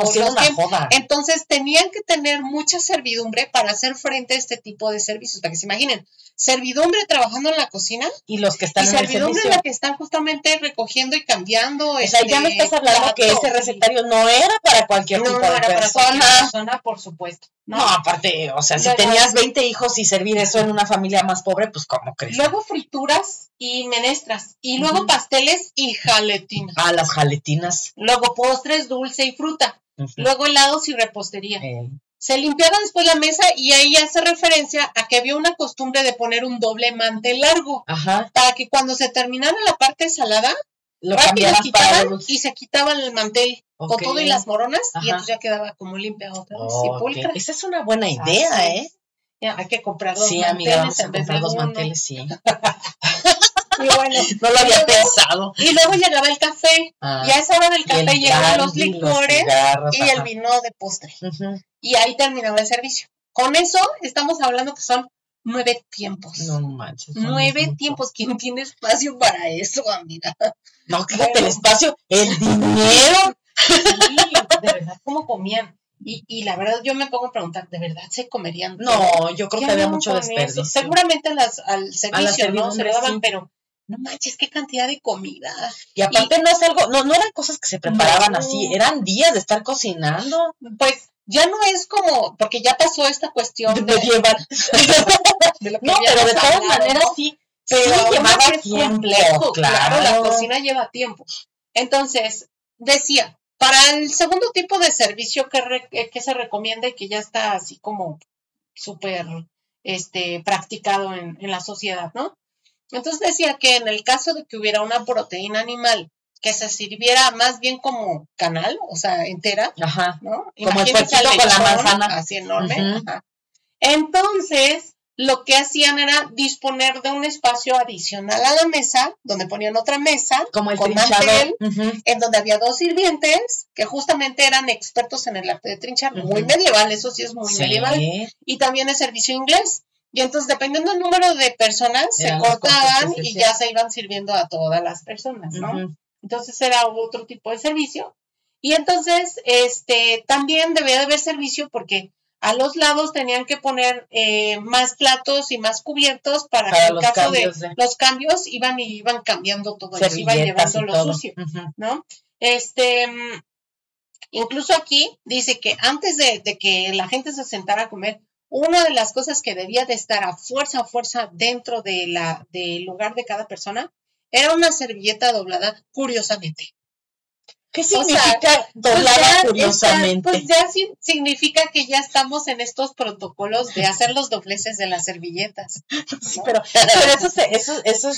los tiempos. Entonces tenían que tener mucha servidumbre para hacer frente a este tipo de servicios, para que se imaginen, servidumbre trabajando en la cocina y los que están en el servicio, la que están justamente recogiendo y cambiando. O sea, ya me estás hablando que ese recetario no era para cualquier tipo de persona. Para cualquier persona, por supuesto. No, aparte, o sea, si tenías 20 hijos y servir eso en una familia más pobre, pues ¿cómo crees? Luego frituras y menestras, y luego pasteles y jaletinas. Las jaletinas. Luego postres, dulce y fruta. Luego helados y repostería. Se limpiaba después la mesa y ahí hace referencia a que había una costumbre de poner un doble mantel largo. Para que cuando se terminara la parte salada, lo quitaban y se quitaban el mantel con todo y las moronas y entonces ya quedaba como limpia otra vez y pulcra. Esa es una buena idea, Ya, hay que comprar 2 manteles. Sí, amiga, vamos a comprar 2 manteles, sí. Y bueno, no lo había pensado. Y luego llegaba el café. Y a esa hora del café llegaban los licores y el vino de postre. Y ahí terminaba el servicio. Con eso estamos hablando que son 9 tiempos. No manches. 9 tiempos. ¿Quién tiene espacio para eso, amiga? No, quédate el espacio, el dinero. Sí, de verdad, ¿cómo comían? Y la verdad yo me pongo a preguntar, ¿de verdad se comerían? No, yo creo que había mucho desperdicio. Seguramente al servicio, ¿no? Se le daban, pero no manches, qué cantidad de comida. Y aparte no es algo, no eran cosas que se preparaban así, eran días de estar cocinando. Pues ya no es como, porque ya pasó esta cuestión de llevar. No, pero de todas maneras sí. Pero sí, llevaba tiempo, complejo, claro, la cocina lleva tiempo. Entonces, decía, para el segundo tipo de servicio que se recomienda y que ya está así como súper practicado en la sociedad, ¿no? Entonces decía que en el caso de que hubiera una proteína animal que se sirviera más bien como canal, o sea, entera, ¿no? Como el puerquito con la manzana. Así enorme, Entonces, lo que hacían era disponer de un espacio adicional a la mesa, donde ponían otra mesa, como el con mantel, en donde había 2 sirvientes, que justamente eran expertos en el arte de trinchar, muy medieval, eso sí es muy medieval, y también el servicio inglés. Y entonces, dependiendo del número de personas, se cortaban y ya se iban sirviendo a todas las personas, ¿no? Entonces, era otro tipo de servicio. Y entonces, también debía de haber servicio porque a los lados tenían que poner más platos y más cubiertos para que en caso de los cambios iban cambiando todo eso, iban llevando lo sucio, ¿no? Incluso aquí dice que antes de que la gente se sentara a comer, una de las cosas que debía de estar a fuerza dentro del lugar de cada persona era una servilleta doblada curiosamente. ¿Qué significa doblada curiosamente? Pues ya significa que ya estamos en estos protocolos de hacer los dobleces de las servilletas, ¿no? Sí, pero eso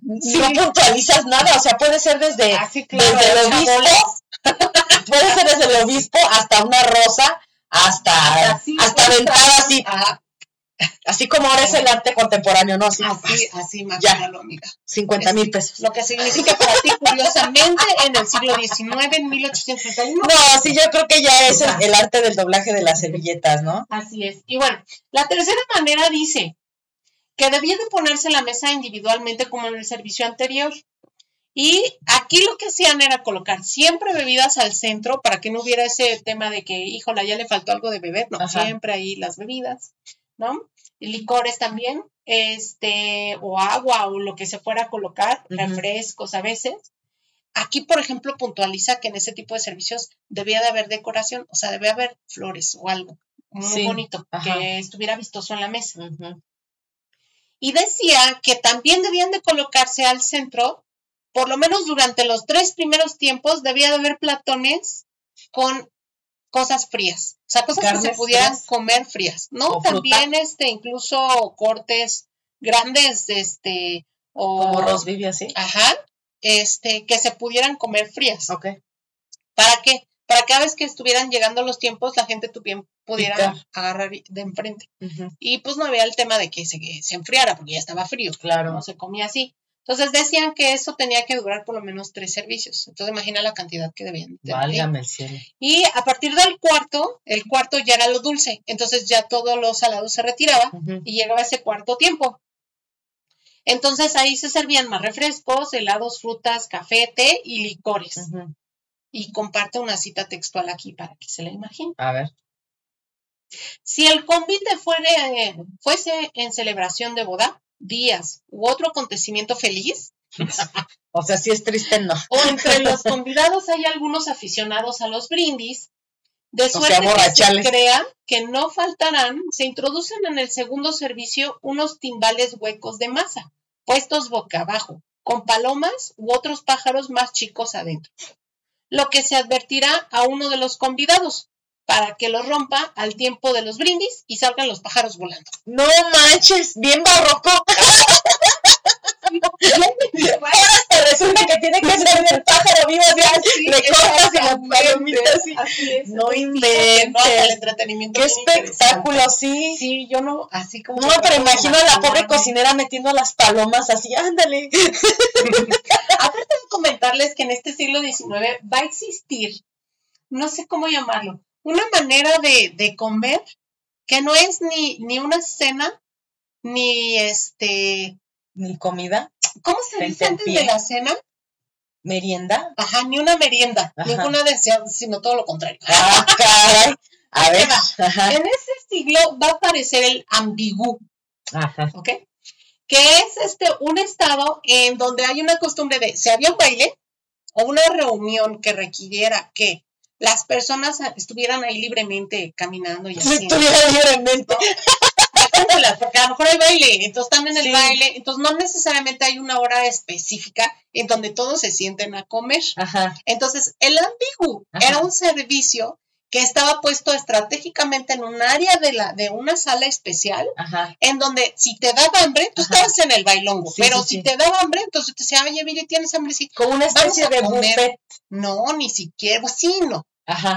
no puntualizas nada, o sea, puede ser desde el obispo, puede ser desde el obispo hasta una rosa, hasta aventada así. Así como ahora es el arte contemporáneo, ¿no? Así, imagínalo, amiga. 50,000 pesos. Lo que significa para ti, curiosamente, en el siglo XIX, en 1831. No, sí, yo creo que ya es el arte del doblaje de las servilletas, ¿no? Así es. Y bueno, la tercera manera dice que debía de ponerse la mesa individualmente como en el servicio anterior. Y aquí lo que hacían era colocar siempre bebidas al centro para que no hubiera ese tema de que, híjola, ya le faltó algo de beber. No, siempre ahí las bebidas, ¿no? Licores también, o agua o lo que se fuera a colocar, refrescos a veces. Aquí, por ejemplo, puntualiza que en ese tipo de servicios debía de haber decoración, o sea, debía haber flores o algo muy bonito, que estuviera vistoso en la mesa. Y decía que también debían de colocarse al centro, por lo menos durante los 3 primeros tiempos, debía de haber platones con cosas frías, o sea, cosas que se pudieran comer frías, ¿no? También, incluso cortes grandes, como roast beef así. Que se pudieran comer frías. Ok. ¿Para qué? Para que cada vez que estuvieran llegando los tiempos, la gente pudiera agarrar de enfrente. Y pues no había el tema de que se enfriara, porque ya estaba frío. Claro. No se comía así. Entonces decían que eso tenía que durar por lo menos 3 servicios. Entonces imagina la cantidad que debían tener. Válgame el cielo. Y a partir del el cuarto ya era lo dulce. Entonces ya todo lo salado se retiraba y llegaba ese cuarto tiempo. Entonces ahí se servían más refrescos, helados, frutas, café, té y licores. Y comparte una cita textual aquí para que se la imagine. A ver. Si el convite fuese en celebración de boda, días u otro acontecimiento feliz. O sea, si es triste, no. O entre los convidados hay algunos aficionados a los brindis, de suerte que se crea que no faltarán, se introducen en el segundo servicio unos timbales huecos de masa, puestos boca abajo, con palomas u otros pájaros más chicos adentro. Lo que se advertirá a uno de los convidados, para que lo rompa al tiempo de los brindis y salgan los pájaros volando. No manches, bien barroco. Ahora resulta que tiene que ser el pájaro vivo, le cortas las palomitas y así es. No inventes. El entretenimiento. Qué espectáculo, sí. Sí, yo no, así como. No, pero imagino a la pobre cocinera metiendo las palomas así, ándale. Aparte de comentarles que en este siglo XIX va a existir, no sé cómo llamarlo, una manera de comer que no es ni una cena, ni ni comida. ¿Cómo se dice antes de la cena? ¿Merienda? Ajá, ni una merienda, ninguna deseada, sino todo lo contrario. Ah, caray. A ver. En ese siglo va a aparecer el ambigú. ¿Ok? Que es un estado en donde hay una costumbre de, si había un baile o una reunión que requiriera que las personas estuvieran ahí libremente caminando y así. Estuvieran libremente. Porque a lo mejor hay baile, entonces están en el baile, entonces no necesariamente hay una hora específica en donde todos se sienten a comer. Entonces, el ambigú era un servicio que estaba puesto estratégicamente en un área de una sala especial, en donde si te daba hambre, tú estabas en el bailongo, pero si te daba hambre, entonces te decía, oye, Viri, ¿tienes hambre? Sí. Como una especie de buffet. No, ni siquiera, sí, no.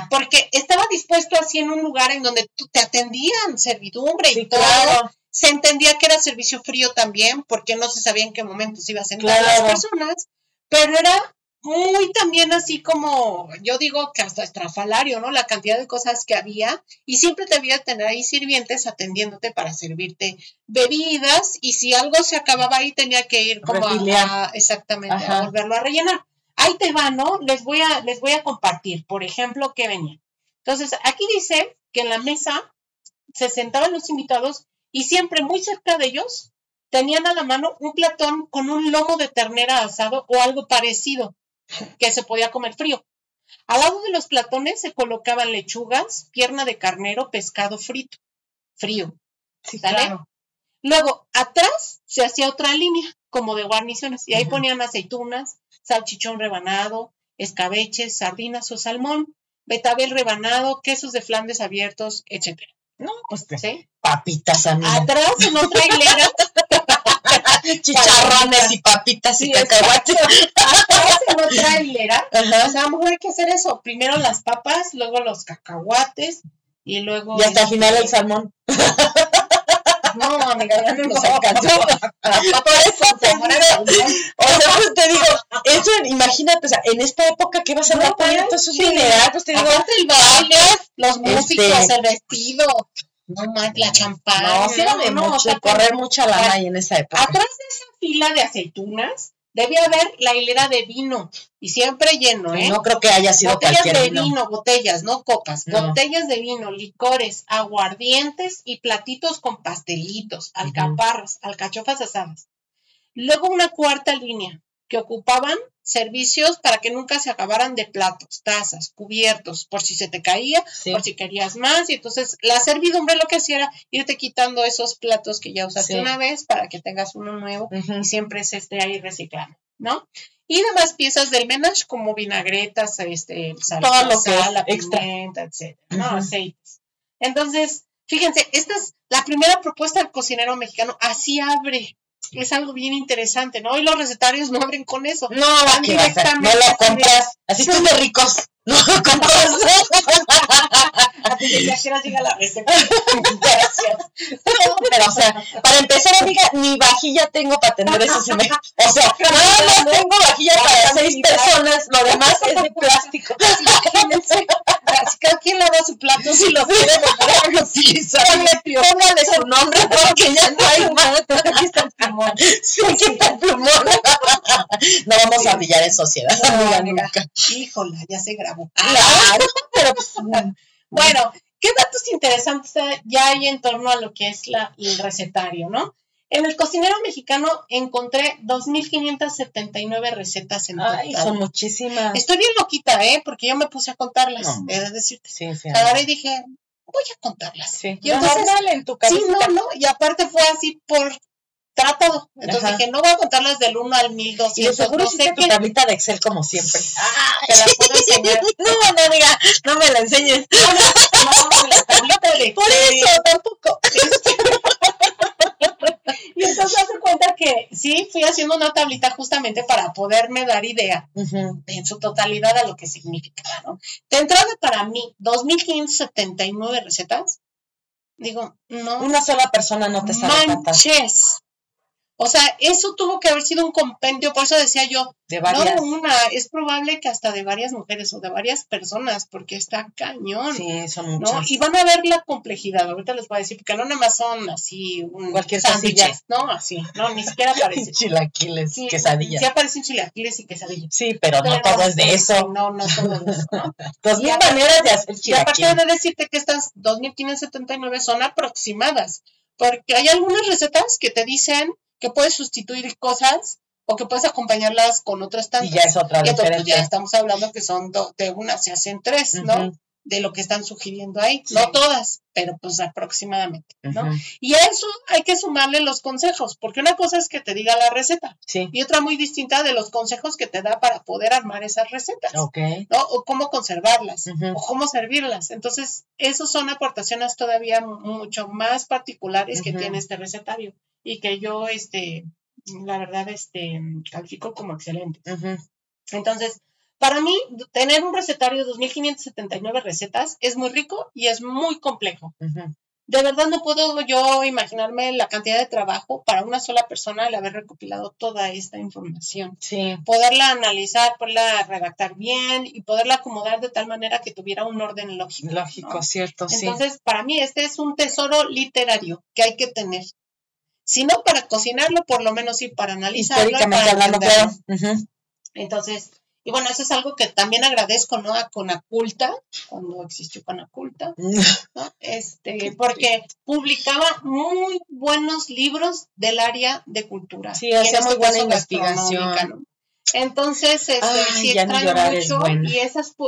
Porque estaba dispuesto así en un lugar en donde te atendían servidumbre y todo. Claro. Se entendía que era servicio frío también, porque no se sabía en qué momento se iba a sentar las personas, pero era muy también así como, yo digo que hasta estrafalario, ¿no? La cantidad de cosas que había, y siempre debía tener ahí sirvientes atendiéndote para servirte bebidas, y si algo se acababa ahí tenía que ir como a volverlo a rellenar. Ahí te va, ¿no? Les voy a compartir, por ejemplo, qué venía. Entonces, aquí dice que en la mesa se sentaban los invitados y siempre muy cerca de ellos tenían a la mano un platón con un lomo de ternera asado o algo parecido que se podía comer frío. Al lado de los platones se colocaban lechugas, pierna de carnero, pescado frito, frío. Sí, ¿Sale? Claro. Luego, atrás se hacía otra línea como de guarniciones y ahí ponían aceitunas, salchichón rebanado, escabeches, sardinas o salmón, betabel rebanado, quesos de Flandes abiertos, etcétera. No, pues ¿sí? Papitas, amiga. Atrás en otra hilera. Chicharrones y papitas y cacahuates. Atrás en otra hilera. O sea, a lo mejor hay que hacer eso. Primero las papas, luego los cacahuates y luego. Y hasta el final el salmón. No, amiga, ya no nos alcanzó. Por eso te digo, eso, imagínate, o sea, en esta época que vas a andar poniendo todo eso dineral, pues te digo. Aparte el baile, los músicos, el vestido, no más, la champán. No, sí era de correr mucha lana ahí en esa época. Atrás de esa fila de aceitunas, debía haber la hilera de vino, y siempre lleno, ¿eh? No creo que haya sido botellas cualquier de vino, botellas, no copas, No. botellas de vino, licores, aguardientes y platitos con pastelitos, alcaparras, alcachofas asadas. Luego una cuarta línea, que ocupaban servicios para que nunca se acabaran de platos, tazas, cubiertos, por si se te caía, por si querías más, y entonces la servidumbre lo que hacía era irte quitando esos platos que ya usaste una vez para que tengas uno nuevo y siempre se esté ahí reciclando, ¿no? Y demás piezas del menage como vinagretas, sal, todo lo que la pimienta, etcétera, ¿no? Aceites. Entonces, fíjense, esta es la primera propuesta del cocinero mexicano, así abre. Es algo bien interesante, ¿no? Y los recetarios no abren con eso. No, directamente. No lo compras. Así son de ricos. No lo compras. Así que ya quieras llega la receta. Gracias. Pero, o sea, para empezar, amiga, ni vajilla tengo para tener eso. O sea, nada más tengo vajilla para 6 personas. Lo demás es de plástico. Imagínense. Así cada quien lava su plato si lo quiere volver a utilizar. Póngale su nombre porque ya no hay más. Aquí está el plumón. Sí, aquí está el plumón. No vamos a brillar en sociedad. No, amiga. Híjola, ya se grabó. Claro, pero pues, bueno, ¿qué datos interesantes ya hay en torno a lo que es el recetario, no? En el cocinero mexicano encontré 2,579 recetas en total. Ay, son muchísimas. Estoy bien loquita, porque yo me puse a contarlas, he de decirte. Sí. Agarré y dije, voy a contarlas. Sí. Y entonces, normal en tu casa. Sí, no, y aparte fue así por tratado. Entonces dije, no voy a contarlas del 1 al 1200. Y de seguro hiciste tu tablita de Excel como siempre. Te la puedo enseñar. No, diga, no me la enseñes. No, la tablita de Excel. Por eso, tampoco. Y entonces hace cuenta que sí, fui haciendo una tablita justamente para poderme dar idea en su totalidad a lo que significaba, ¿no? De entrada para mí, 2,579 recetas, digo, no. Una sola persona no te sabe tantas. Manches. O sea, eso tuvo que haber sido un compendio, por eso decía yo, de varias. No es probable que hasta de varias mujeres o de varias personas, porque está cañón. Sí, son muchas. ¿No? Y van a ver la complejidad, ahorita les voy a decir, porque no nada más son así cualquier sándwiches, ¿no? Así, no, ni siquiera aparece. Chilaquiles, quesadillas. Sí aparecen chilaquiles y quesadillas. Sí, pero no todo es de eso. No todo de eso, ¿no? 2,000 maneras de hacer chilaquiles. Y aparte de decirte que estas 2,579 son aproximadas, porque hay algunas recetas que te dicen que puedes sustituir cosas o que puedes acompañarlas con otras tantas. Y ya es otra diferencia. Entonces, ya estamos hablando que son de una, se hacen 3, ¿no? De lo que están sugiriendo ahí. Sí. No todas, pero pues aproximadamente, ¿no? Y a eso hay que sumarle los consejos, porque una cosa es que te diga la receta, y otra muy distinta de los consejos que te da para poder armar esas recetas, ¿no? O cómo conservarlas, o cómo servirlas. Entonces, esos son aportaciones todavía mucho más particulares que tiene este recetario y que yo, la verdad, califico como excelente. Entonces, para mí, tener un recetario de 2,579 recetas es muy rico y es muy complejo. De verdad no puedo yo imaginarme la cantidad de trabajo para una sola persona al haber recopilado toda esta información. Sí. Poderla analizar, poderla redactar bien y poderla acomodar de tal manera que tuviera un orden lógico. Lógico, ¿no? Cierto, sí. Entonces, para mí este es un tesoro literario que hay que tener. Si no para cocinarlo, por lo menos sí para analizarlo. Históricamente hablando, claro. Entonces, y bueno, eso es algo que también agradezco, ¿no? A Conaculta, cuando existió Conaculta, ¿no? Porque publicaba muy buenos libros del área de cultura. Sí, hacía muy buena investigación. ¿no? Entonces, sí extraño mucho.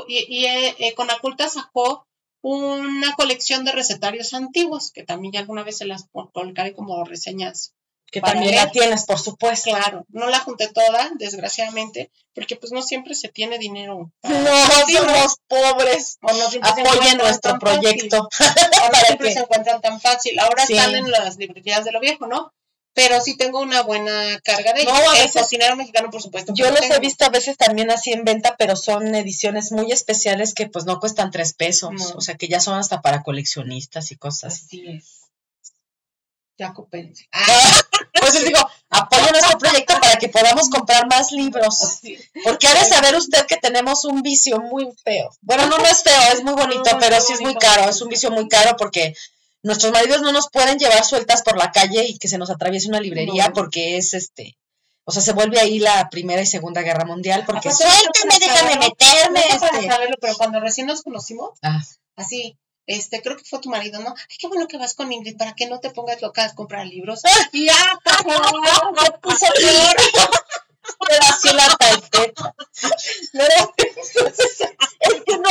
Y Conaculta sacó una colección de recetarios antiguos, que también ya alguna vez se las colocaré como reseñas. Que también la tienes, por supuesto. Claro, no la junté toda, desgraciadamente, porque pues no siempre se tiene dinero. No, somos pobres. Apoyen nuestro proyecto. No siempre se encuentran tan fácil. Ahora están en las librerías de lo viejo, ¿no? Pero sí tengo una buena carga de ellos. No, el cocinero mexicano, por supuesto. Yo los he visto a veces también así en venta, pero son ediciones muy especiales que pues no cuestan 3 pesos. No. O sea, que ya son hasta para coleccionistas y cosas. Así es. Ya coopense. Pues les digo, apoyo nuestro proyecto para que podamos comprar más libros. Porque ha de saber usted que tenemos un vicio muy feo. Bueno, no es feo, es muy bonito, pero sí es muy caro. Es un vicio muy caro porque nuestros maridos no nos pueden llevar sueltas por la calle y que se nos atraviese una librería porque es o sea, se vuelve ahí la Primera y Segunda Guerra Mundial porque suéltame, déjame meterme. No para saberlo, pero cuando recién nos conocimos, así, creo que fue tu marido, ¿no? Ay, qué bueno que vas con Ingrid para que no te pongas loca a comprar libros. Y ya, me puso peor. Pero así la tarjeta. Es que no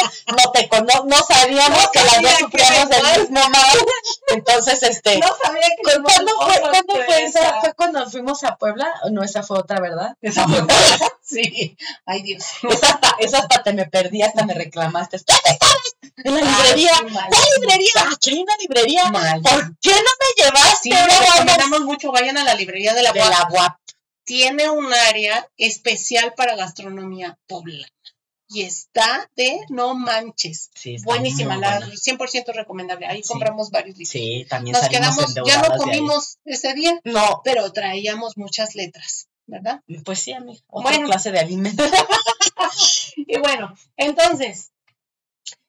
sabíamos que las dos sufríamos del mismo mal. Entonces, no sabía que ¿cuándo fue esa? ¿Fue cuando fuimos a Puebla? No, esa fue otra, ¿verdad? Esa fue otra. Sí. Ay, Dios. Esa hasta me perdí, hasta me reclamaste. ¿Dónde estabas? En la librería. ¿Cuál librería? Aquí hay una librería. ¿Por qué no me llevaste? Sí, lo recomendamos mucho. Vayan a la librería de la UAP. Tiene un área especial para gastronomía poblana. Y está de no manches. Sí, buenísima, 100% recomendable. Ahí compramos varios libros. Sí, también nos quedamos, ya no comimos ese día. No. Pero traíamos muchas letras, ¿verdad? Pues sí, amiga. Otra clase de alimento. Y bueno, entonces,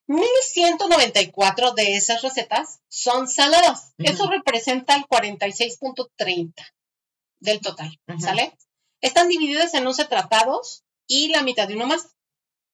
1194 de esas recetas son saladas. Eso representa el 46.30 del total, ¿sale? Están divididas en 11 tratados y la mitad de uno más.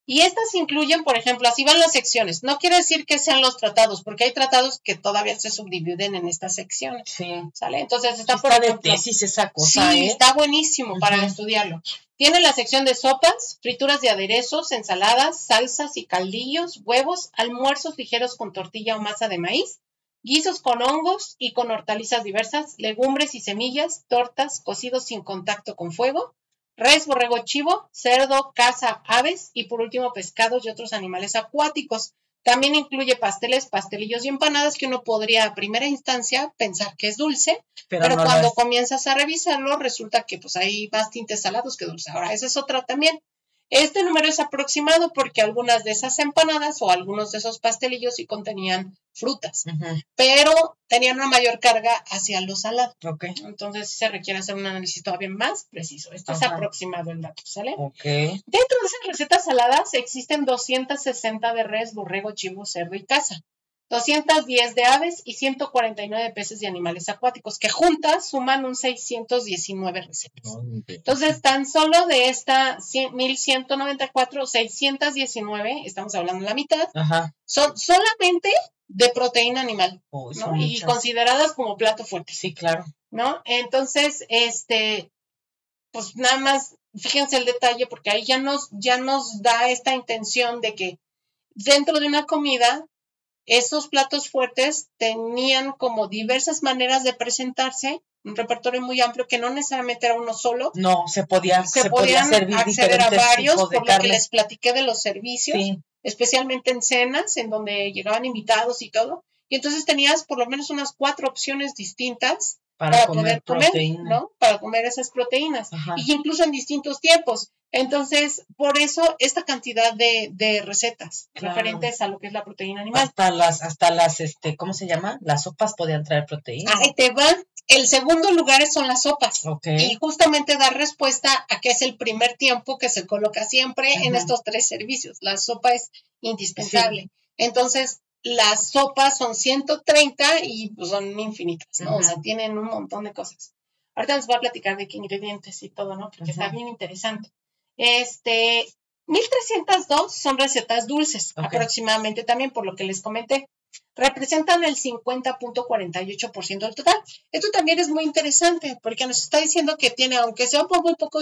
Y estas incluyen, por ejemplo, así van las secciones. No quiere decir que sean los tratados, porque hay tratados que todavía se subdividen en estas secciones. Sí. ¿Sale? Entonces está por ejemplo, de tesis esa cosa, sí, está buenísimo para estudiarlo. Tiene la sección de sopas, frituras de aderezos, ensaladas, salsas y caldillos, huevos, almuerzos ligeros con tortilla o masa de maíz, guisos con hongos y con hortalizas diversas, legumbres y semillas, tortas, cocidos sin contacto con fuego, res, borrego, chivo, cerdo, caza, aves y por último pescados y otros animales acuáticos. También incluye pasteles, pastelillos y empanadas que uno podría a primera instancia pensar que es dulce, pero no cuando comienzas a revisarlo resulta que pues hay más tintes salados que dulce. Ahora, esa es otra también. Este número es aproximado porque algunas de esas empanadas o algunos de esos pastelillos sí contenían frutas, pero tenían una mayor carga hacia lo salado. Okay. Entonces se requiere hacer un análisis todavía más preciso. Esto es aproximado el dato, ¿sale? Okay. Dentro de esas recetas saladas existen 260 de res, borrego, chivo, cerdo y caza, 210 de aves y 149 de peces y animales acuáticos, que juntas suman un 619 recetas. Entonces, tan solo de esta 1194, 619, estamos hablando de la mitad, son solamente de proteína animal, ¿no? Y consideradas como plato fuerte. Sí, claro. ¿No? Entonces, pues nada más, fíjense el detalle, porque ahí ya nos da esta intención de que dentro de una comida, esos platos fuertes tenían como diversas maneras de presentarse, un repertorio muy amplio que no necesariamente era uno solo. No, se podían servir acceder a varios, tipos de por lo que les platiqué de los servicios, especialmente en cenas, en donde llegaban invitados y todo. Y entonces tenías por lo menos unas 4 opciones distintas para poder comer, ¿no? Para comer esas proteínas. Y incluso en distintos tiempos. Entonces, por eso, esta cantidad de recetas referentes a lo que es la proteína animal. Hasta las, ¿cómo se llama? Las sopas podían traer proteína. Ahí te va. El segundo lugar son las sopas. Y justamente dar respuesta a que es el primer tiempo que se coloca siempre en estos 3 servicios. La sopa es indispensable. Entonces, las sopas son 130 y pues, son infinitas, ¿no? O sea, tienen un montón de cosas. Ahorita les voy a platicar de qué ingredientes y todo, ¿no? Porque está bien interesante. 1302 son recetas dulces, aproximadamente también, por lo que les comenté. Representan el 50.48% del total. Esto también es muy interesante, porque nos está diciendo que tiene, aunque sea por muy poco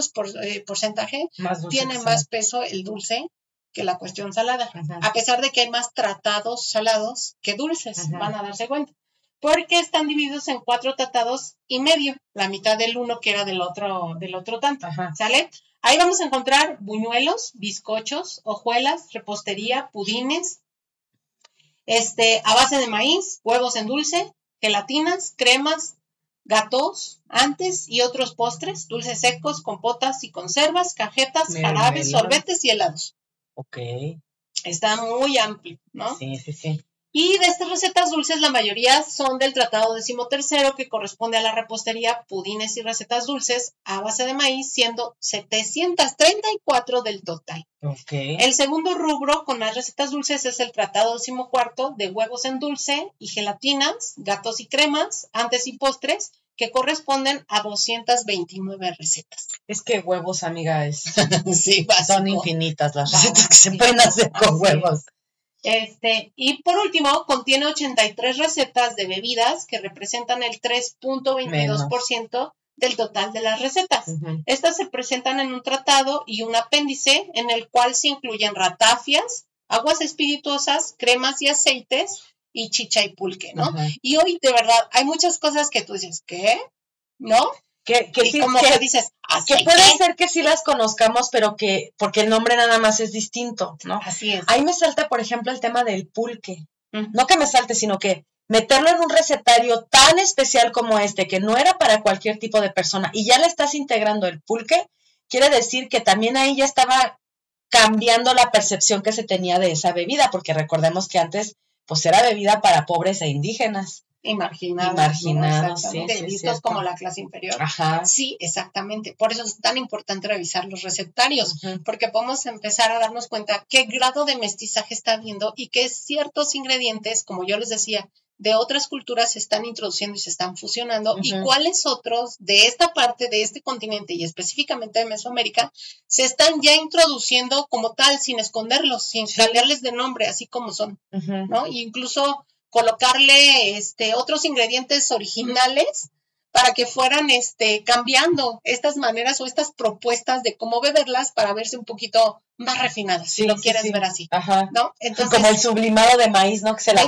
porcentaje, tiene más peso el dulce que la cuestión salada, a pesar de que hay más tratados salados que dulces, van a darse cuenta, porque están divididos en 4 tratados y medio, la mitad del uno que era del otro tanto, ¿sale? Ahí vamos a encontrar buñuelos, bizcochos, hojuelas, repostería, pudines, a base de maíz, huevos en dulce, gelatinas, cremas, gatos, antes y otros postres, dulces secos, compotas y conservas, cajetas, jarabes, sorbetes y helados. Ok. Está muy amplio, ¿no? Sí. Y de estas recetas dulces, la mayoría son del Tratado 13º, que corresponde a la repostería, pudines y recetas dulces a base de maíz, siendo 734 del total. Okay. El segundo rubro con más recetas dulces es el Tratado 14º de huevos en dulce y gelatinas, gatos y cremas, antes y postres, que corresponden a 229 recetas. Es que huevos, amiga, sí, son infinitas las recetas que se pueden hacer con huevos. Y por último, contiene 83 recetas de bebidas que representan el 3.22% del total de las recetas. Estas se presentan en un tratado y un apéndice en el cual se incluyen ratafias, aguas espirituosas, cremas y aceites y chicha y pulque, ¿no? Y hoy, de verdad, hay muchas cosas que tú dices, ¿qué? ¿No? Que y sí, como que dices, que puede ser que sí las conozcamos, pero que, porque el nombre nada más es distinto, ¿no? Así es. Ahí me salta, por ejemplo, el tema del pulque. No que me salte, sino que meterlo en un recetario tan especial como este, que no era para cualquier tipo de persona, y ya le estás integrando el pulque, quiere decir que también ahí ya estaba cambiando la percepción que se tenía de esa bebida, porque recordemos que antes, pues era bebida para pobres e indígenas. Marginados, ¿no? Sí, vistos como la clase inferior. Ajá. Sí, exactamente. Por eso es tan importante revisar los recetarios, porque podemos empezar a darnos cuenta qué grado de mestizaje está habiendo y que ciertos ingredientes, como yo les decía, de otras culturas se están introduciendo y se están fusionando, y cuáles otros de esta parte, de este continente y específicamente de Mesoamérica, se están ya introduciendo como tal, sin esconderlos, sin cambiarles de nombre, así como son, ¿no? E incluso colocarle otros ingredientes originales para que fueran cambiando estas maneras o estas propuestas de cómo beberlas para verse un poquito más refinadas, si lo quieres ver así. Ajá. ¿No? Entonces, como el sublimado de maíz, ¿no? Que se la de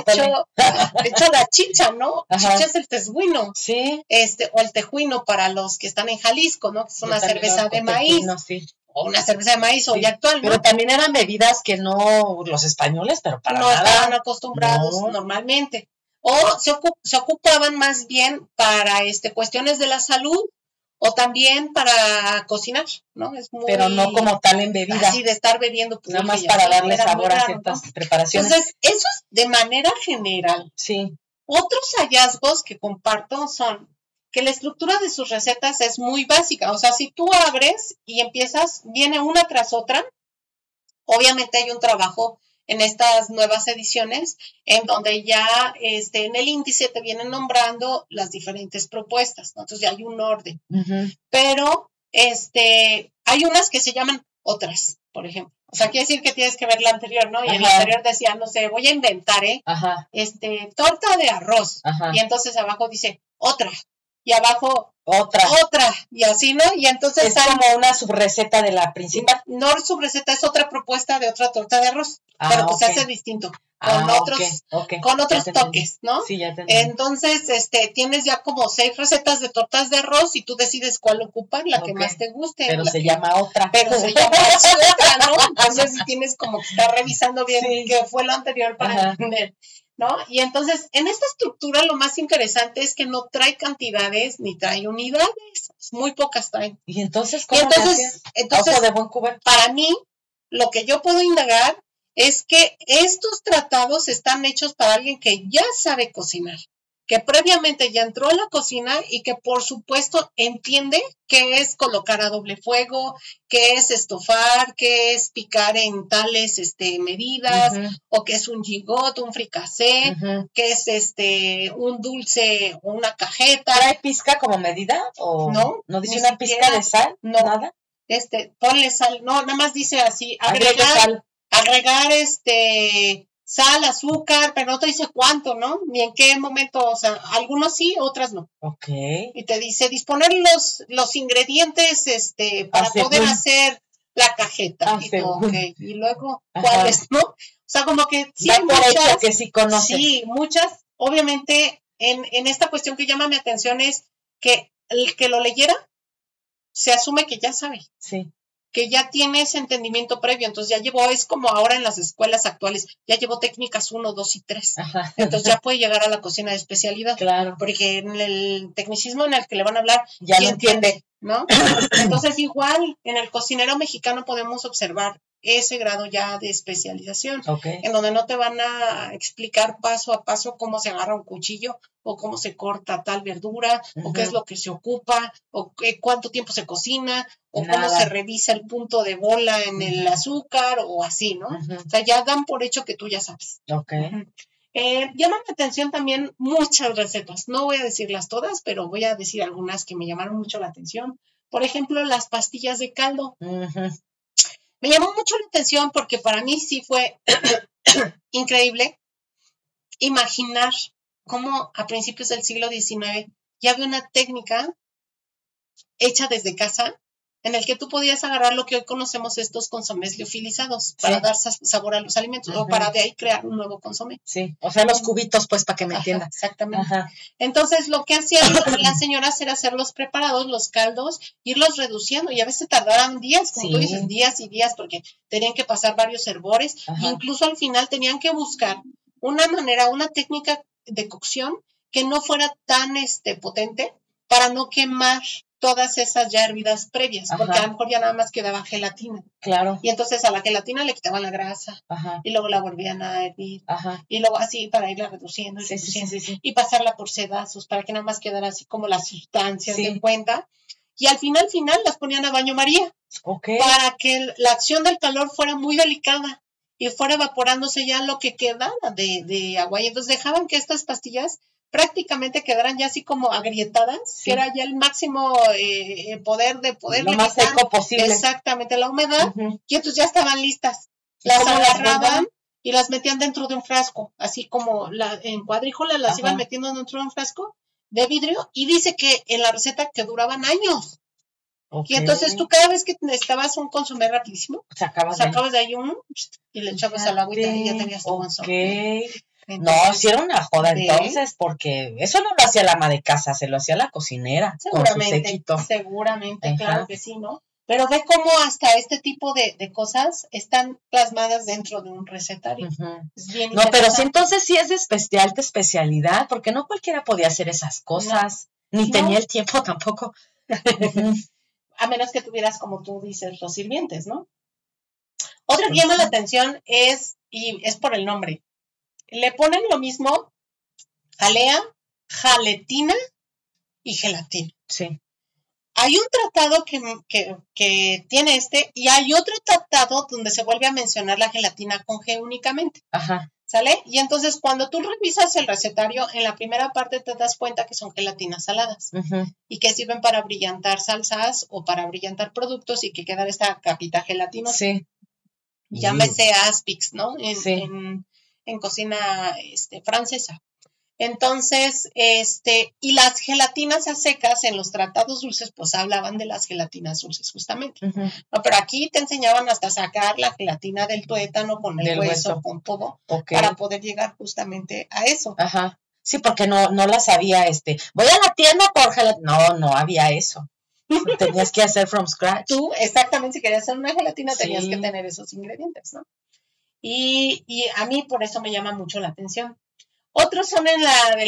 hecho, la chicha, ¿no? Ajá. Chicha es el tejuino. Sí. O el tejuino para los que están en Jalisco, ¿no? Que es una cerveza de maíz. Tejuino, sí. O una cerveza de maíz hoy actual, ¿no? Pero también eran bebidas que no los españoles, pero para no nada. estaban acostumbrados normalmente. O se ocupaban más bien para cuestiones de la salud o también para cocinar, ¿no? Es muy, pero no como tal en bebida. Así de estar bebiendo. Nada más para darle sabor a ciertas preparaciones. Entonces, eso es de manera general. Sí. Otros hallazgos que comparto son que la estructura de sus recetas es muy básica. O sea, si tú abres y empiezas, viene una tras otra. Obviamente hay un trabajo en estas nuevas ediciones en donde ya en el índice te vienen nombrando las diferentes propuestas, ¿no? Entonces ya hay un orden. Pero hay unas que se llaman otras, por ejemplo. O sea, quiere decir que tienes que ver la anterior, ¿no? Y en la anterior decía, no sé, voy a inventar, torta de arroz. Y entonces abajo dice otra. Y abajo otra, y así, ¿no? Y entonces es como una subreceta de la principal. No subreceta, es otra propuesta de otra torta de arroz, pero pues se hace distinto, con otros toques, ¿no? Sí, ya entendí. Entonces, tienes ya como 6 recetas de tortas de arroz y tú decides cuál ocupar, la que más te guste. Pero se llama otra. Pero se llama otra, ¿no? Entonces tienes como que estar revisando bien qué fue lo anterior para entender, ¿no? Y entonces, en esta estructura lo más interesante es que no trae cantidades ni trae unidades, muy pocas traen. ¿Y entonces cómo entonces Ojo de buen cubano? Para mí, lo que yo puedo indagar es que estos tratados están hechos para alguien que ya sabe cocinar, que previamente ya entró a la cocina y que por supuesto entiende qué es colocar a doble fuego, qué es estofar, qué es picar en tales medidas, o qué es un gigot, un fricasé, qué es un dulce o una cajeta. ¿Trae pizca como medida? ¿O no dice una pizca de sal? No, nada. Ponle sal, no, nada más dice así, agregar sal, azúcar, pero no te dice cuánto, ¿no? Ni en qué momento, o sea, algunos sí, otras no. Ok. Y te dice disponer los ingredientes para poder hacer la cajeta. Y luego, ¿cuáles, no? O sea, como que sí hay muchas. Que sí conoces. Sí, muchas. Obviamente, en esta cuestión que llama mi atención es que el que lo leyera se asume que ya sabe. Sí. Que ya tiene ese entendimiento previo, entonces ya es como ahora en las escuelas actuales, ya llevó técnicas 1, 2 y 3, entonces ya puede llegar a la cocina de especialidad, claro, porque en el tecnicismo en el que le van a hablar, ya no entiende, ¿no? Entonces igual, en el cocinero mexicano podemos observar ese grado ya de especialización, Okay. en donde no te van a explicar paso a paso cómo se agarra un cuchillo o cómo se corta tal verdura o qué es lo que se ocupa o cuánto tiempo se cocina o cómo se revisa el punto de bola en el azúcar o así, ¿no? O sea, ya dan por hecho que tú ya sabes. Okay. Llaman la atención también muchas recetas. No voy a decirlas todas, pero voy a decir algunas que me llamaron mucho la atención. Por ejemplo, las pastillas de caldo. Me llamó mucho la atención porque para mí sí fue increíble imaginar cómo a principios del siglo XIX ya había una técnica hecha desde casa en el que tú podías agarrar lo que hoy conocemos estos consomés liofilizados para dar sabor a los alimentos o para de ahí crear un nuevo consomé. Sí, o sea, los cubitos, pues, para que me entiendan. Exactamente. Entonces, lo que hacían las señoras era hacer los preparados, los caldos, irlos reduciendo y a veces tardaban días, como tú dices, días y días, porque tenían que pasar varios hervores. Incluso al final tenían que buscar una manera, una técnica de cocción que no fuera tan potente para no quemar todas esas ya hervidas previas, porque a lo mejor ya nada más quedaba gelatina. Claro. Y entonces a la gelatina le quitaban la grasa y luego la volvían a hervir y luego así para irla reduciendo y reduciendo y pasarla por sedazos para que nada más quedara así como las sustancias de cuenta. Y al final las ponían a baño María para que la acción del calor fuera muy delicada y fuera evaporándose ya lo que quedaba de agua. Y entonces dejaban que estas pastillas prácticamente quedaran ya así como agrietadas, que era ya el máximo poder lo más seco posible. Exactamente, la humedad, y entonces ya estaban listas. Las agarraban y las metían dentro de un frasco, así como en cuadrícula las iban metiendo dentro de un frasco de vidrio, y dice que en la receta que duraban años. Y entonces tú cada vez que necesitabas un consomé rapidísimo, sacabas de ahí y le echabas al agua y ya tenías tu consomé. Entonces, no, sí era una joda entonces, porque eso no lo hacía la ama de casa, se lo hacía la cocinera con su séquito. Seguramente, claro que sí, ¿no? Pero ve cómo hasta este tipo de cosas están plasmadas dentro de un recetario. Es bien no, pero sí, entonces sí es de especialidad, porque no cualquiera podía hacer esas cosas, ni tenía el tiempo tampoco. A menos que tuvieras, como tú dices, los sirvientes, ¿no? Otra que llama la atención es por el nombre. Le ponen lo mismo, jalea, jaletina y gelatina. Sí. Hay un tratado que tiene y hay otro tratado donde se vuelve a mencionar la gelatina con G únicamente. ¿Sale? Y entonces cuando tú revisas el recetario, en la primera parte te das cuenta que son gelatinas saladas y que sirven para brillantar salsas o para brillantar productos y que queda esta capita gelatinosa. Sí. Llámese Aspix, ¿no? En cocina francesa. Entonces, y las gelatinas a secas en los tratados dulces, pues hablaban de las gelatinas dulces, justamente. No, pero aquí te enseñaban hasta sacar la gelatina del tuétano con el hueso, con todo, para poder llegar justamente a eso. Sí, porque no la sabía, voy a la tienda por gelatina. No había eso. Tenías que hacer from scratch. Tú, exactamente, si querías hacer una gelatina, tenías que tener esos ingredientes, ¿no? Y a mí por eso me llama mucho la atención. Otros son de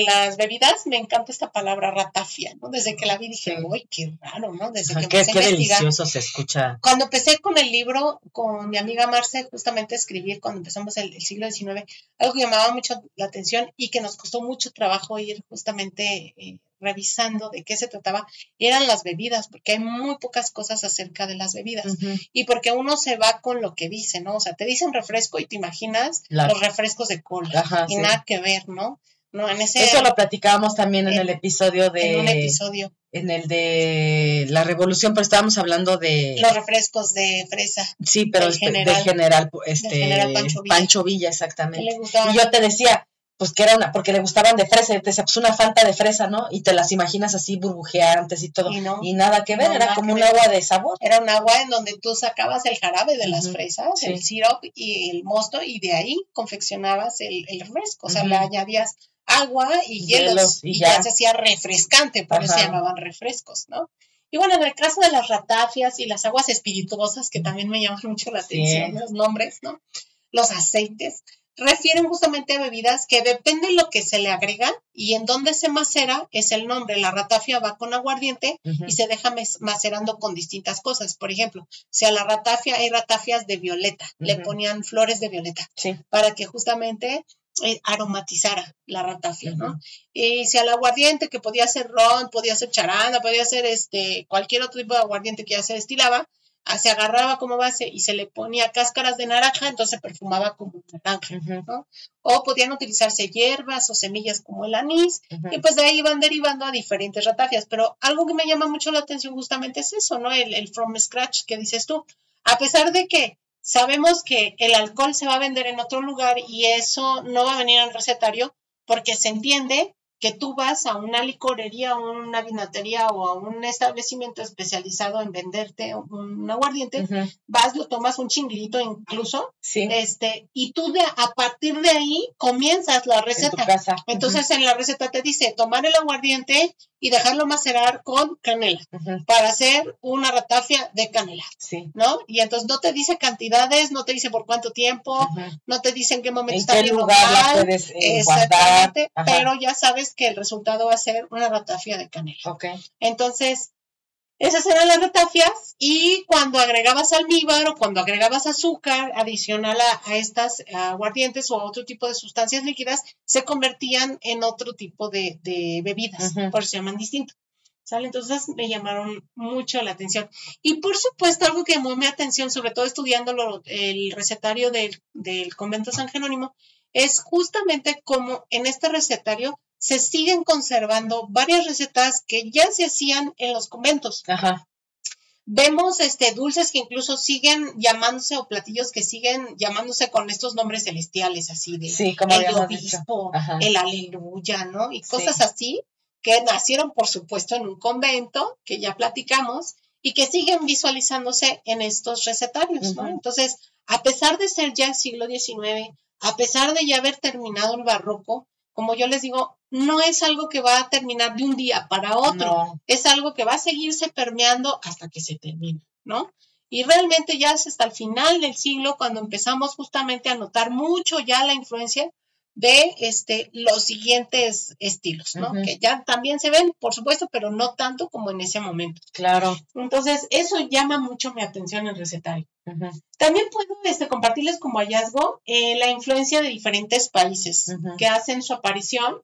las bebidas, me encanta esta palabra ratafia, ¿no? Desde que la vi dije, uy, qué raro, ¿no? Desde que empecé a investigar. Qué delicioso se escucha. Cuando empecé con el libro, con mi amiga Marce, justamente a escribir, cuando empezamos el siglo XIX, algo que llamaba mucho la atención y que nos costó mucho trabajo ir justamente revisando de qué se trataba, eran las bebidas, porque hay muy pocas cosas acerca de las bebidas. Y porque uno se va con lo que dice, ¿no? O sea, te dicen refresco y te imaginas los refrescos de cola. Y nada que ver, ¿no? No, eso lo platicábamos también en el episodio en un episodio. En el de la revolución, pero estábamos hablando de los refrescos de fresa. Sí, pero del general Pancho Villa, exactamente. Y yo te decía, pues que era porque le gustaban de fresa, y te decía, pues una Fanta de fresa, ¿no? Y te las imaginas así burbujeantes y todo. Y nada que ver, era como un agua de sabor. Era un agua en donde tú sacabas el jarabe de las fresas, el sirope y el mosto, y de ahí confeccionabas el refresco. O sea, le añadías agua y hielos y ya se hacía refrescante, por eso se llamaban refrescos, ¿no? Y bueno, en el caso de las ratafias y las aguas espirituosas, que también me llaman mucho la atención, los nombres, ¿no? Los aceites. refieren justamente a bebidas que depende de lo que se le agrega y en dónde se macera es el nombre. La ratafia va con aguardiente y se deja macerando con distintas cosas. Por ejemplo, si a la ratafia hay ratafias de violeta, le ponían flores de violeta para que justamente aromatizara la ratafia, ¿no? Y si al aguardiente, que podía ser ron, podía ser charanda, podía ser cualquier otro tipo de aguardiente que ya se destilaba, se agarraba como base y se le ponía cáscaras de naranja, entonces se perfumaba como naranja, ¿no? O podían utilizarse hierbas o semillas como el anís, y pues de ahí iban derivando a diferentes ratafias. Pero algo que me llama mucho la atención justamente es eso, ¿no? El from scratch que dices tú. A pesar de que sabemos que el alcohol se va a vender en otro lugar y eso no va a venir al recetario, porque se entiende que tú vas a una licorería, a una vinatería o a un establecimiento especializado en venderte un aguardiente, vas, lo tomas un chinguito incluso, y tú a partir de ahí comienzas la receta. En tu casa. Entonces en la receta te dice tomar el aguardiente y dejarlo macerar con canela para hacer una ratafia de canela, ¿no? Y entonces no te dice cantidades, no te dice por cuánto tiempo, no te dice en qué momento está bien lugar la puedes guardar, pero ya sabes que el resultado va a ser una ratafia de canela. Entonces, esas eran las ratafias, y cuando agregabas almíbar o cuando agregabas azúcar adicional a estas aguardientes o a otro tipo de sustancias líquidas, se convertían en otro tipo de bebidas, por eso se llaman distinto. ¿Sale? Entonces me llamaron mucho la atención. Y por supuesto, algo que llamó mi atención, sobre todo estudiando el recetario del convento San Jerónimo, es justamente cómo en este recetario se siguen conservando varias recetas que ya se hacían en los conventos. Vemos dulces que incluso siguen llamándose, o platillos que siguen llamándose con estos nombres celestiales, así de como el obispo, el aleluya, ¿no? Y cosas así que nacieron, por supuesto, en un convento, que ya platicamos, y que siguen visualizándose en estos recetarios, ¿no? Entonces, a pesar de ser ya el siglo XIX, a pesar de ya haber terminado el barroco, como yo les digo, no es algo que va a terminar de un día para otro, es algo que va a seguirse permeando hasta que se termine, ¿no? Y realmente ya es hasta el final del siglo cuando empezamos justamente a notar mucho ya la influencia de los siguientes estilos, ¿no? Que ya también se ven, por supuesto, pero no tanto como en ese momento. Claro. Entonces, eso llama mucho mi atención en el recetario. También puedo compartirles como hallazgo la influencia de diferentes países que hacen su aparición,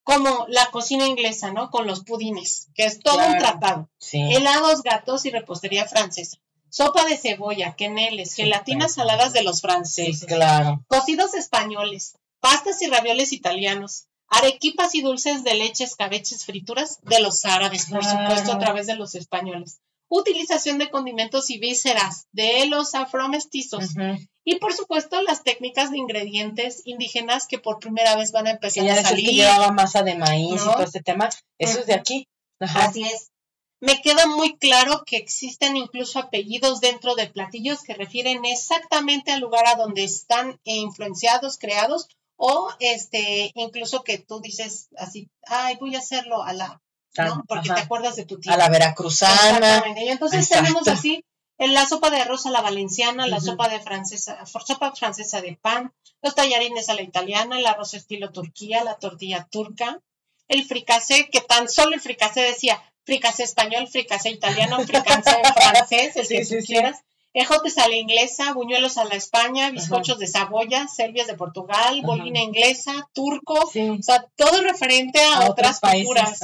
como la cocina inglesa, ¿no? Con los pudines, que es todo un tratado. Helados, gatos y repostería francesa. Sopa de cebolla, queneles, gelatinas saladas de los franceses. Cocidos españoles. Pastas y ravioles italianos, arequipas y dulces de leche, escabeches, frituras de los árabes, por supuesto, a través de los españoles. Utilización de condimentos y vísceras de los afromestizos. Y, por supuesto, las técnicas de ingredientes indígenas que por primera vez van a empezar a salir. Que llevaba masa de maíz, ¿no? Y todo este tema. Eso es de aquí. Así es. Me queda muy claro que existen incluso apellidos dentro de platillos que refieren exactamente al lugar a donde están influenciados, creados, o incluso que tú dices así, ay, voy a hacerlo a la, ¿no? Porque te acuerdas de tu tía. A la veracruzana. Exactamente. Y entonces tenemos así en la sopa de arroz a la valenciana, la sopa francesa de pan, los tallarines a la italiana, el arroz estilo Turquía, la tortilla turca, el fricasé, que tan solo el fricasé decía fricasé español, fricasé italiano, fricasé francés, el que tú quieras. Ejotes a la inglesa, buñuelos a la España, bizcochos de Saboya, selvias de Portugal, bolina inglesa, turco, o sea, todo referente a otras culturas.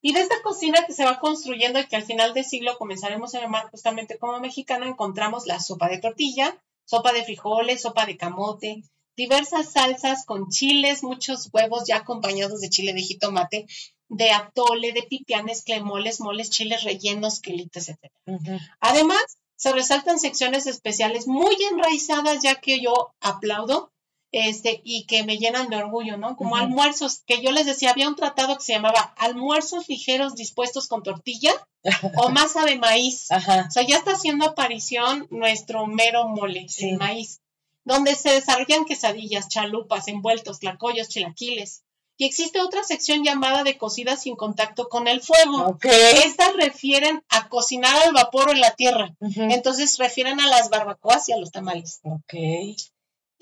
Y de esta cocina que se va construyendo y que al final del siglo comenzaremos a llamar justamente como mexicana, encontramos la sopa de tortilla, sopa de frijoles, sopa de camote, diversas salsas con chiles, muchos huevos ya acompañados de chile de jitomate, de atole, de pipianes, clemoles, moles, chiles rellenos, quelites, etc. Además, se resaltan secciones especiales muy enraizadas, ya que yo aplaudo, y que me llenan de orgullo, ¿no? Como almuerzos, que yo les decía, había un tratado que se llamaba almuerzos ligeros dispuestos con tortilla o masa de maíz. O sea, ya está haciendo aparición nuestro mero mole, el maíz, donde se desarrollan quesadillas, chalupas, envueltos, tlacoyos, chilaquiles. Y existe otra sección llamada de cocida sin contacto con el fuego. Estas refieren a cocinar al vapor o en la tierra. Entonces refieren a las barbacoas y a los tamales.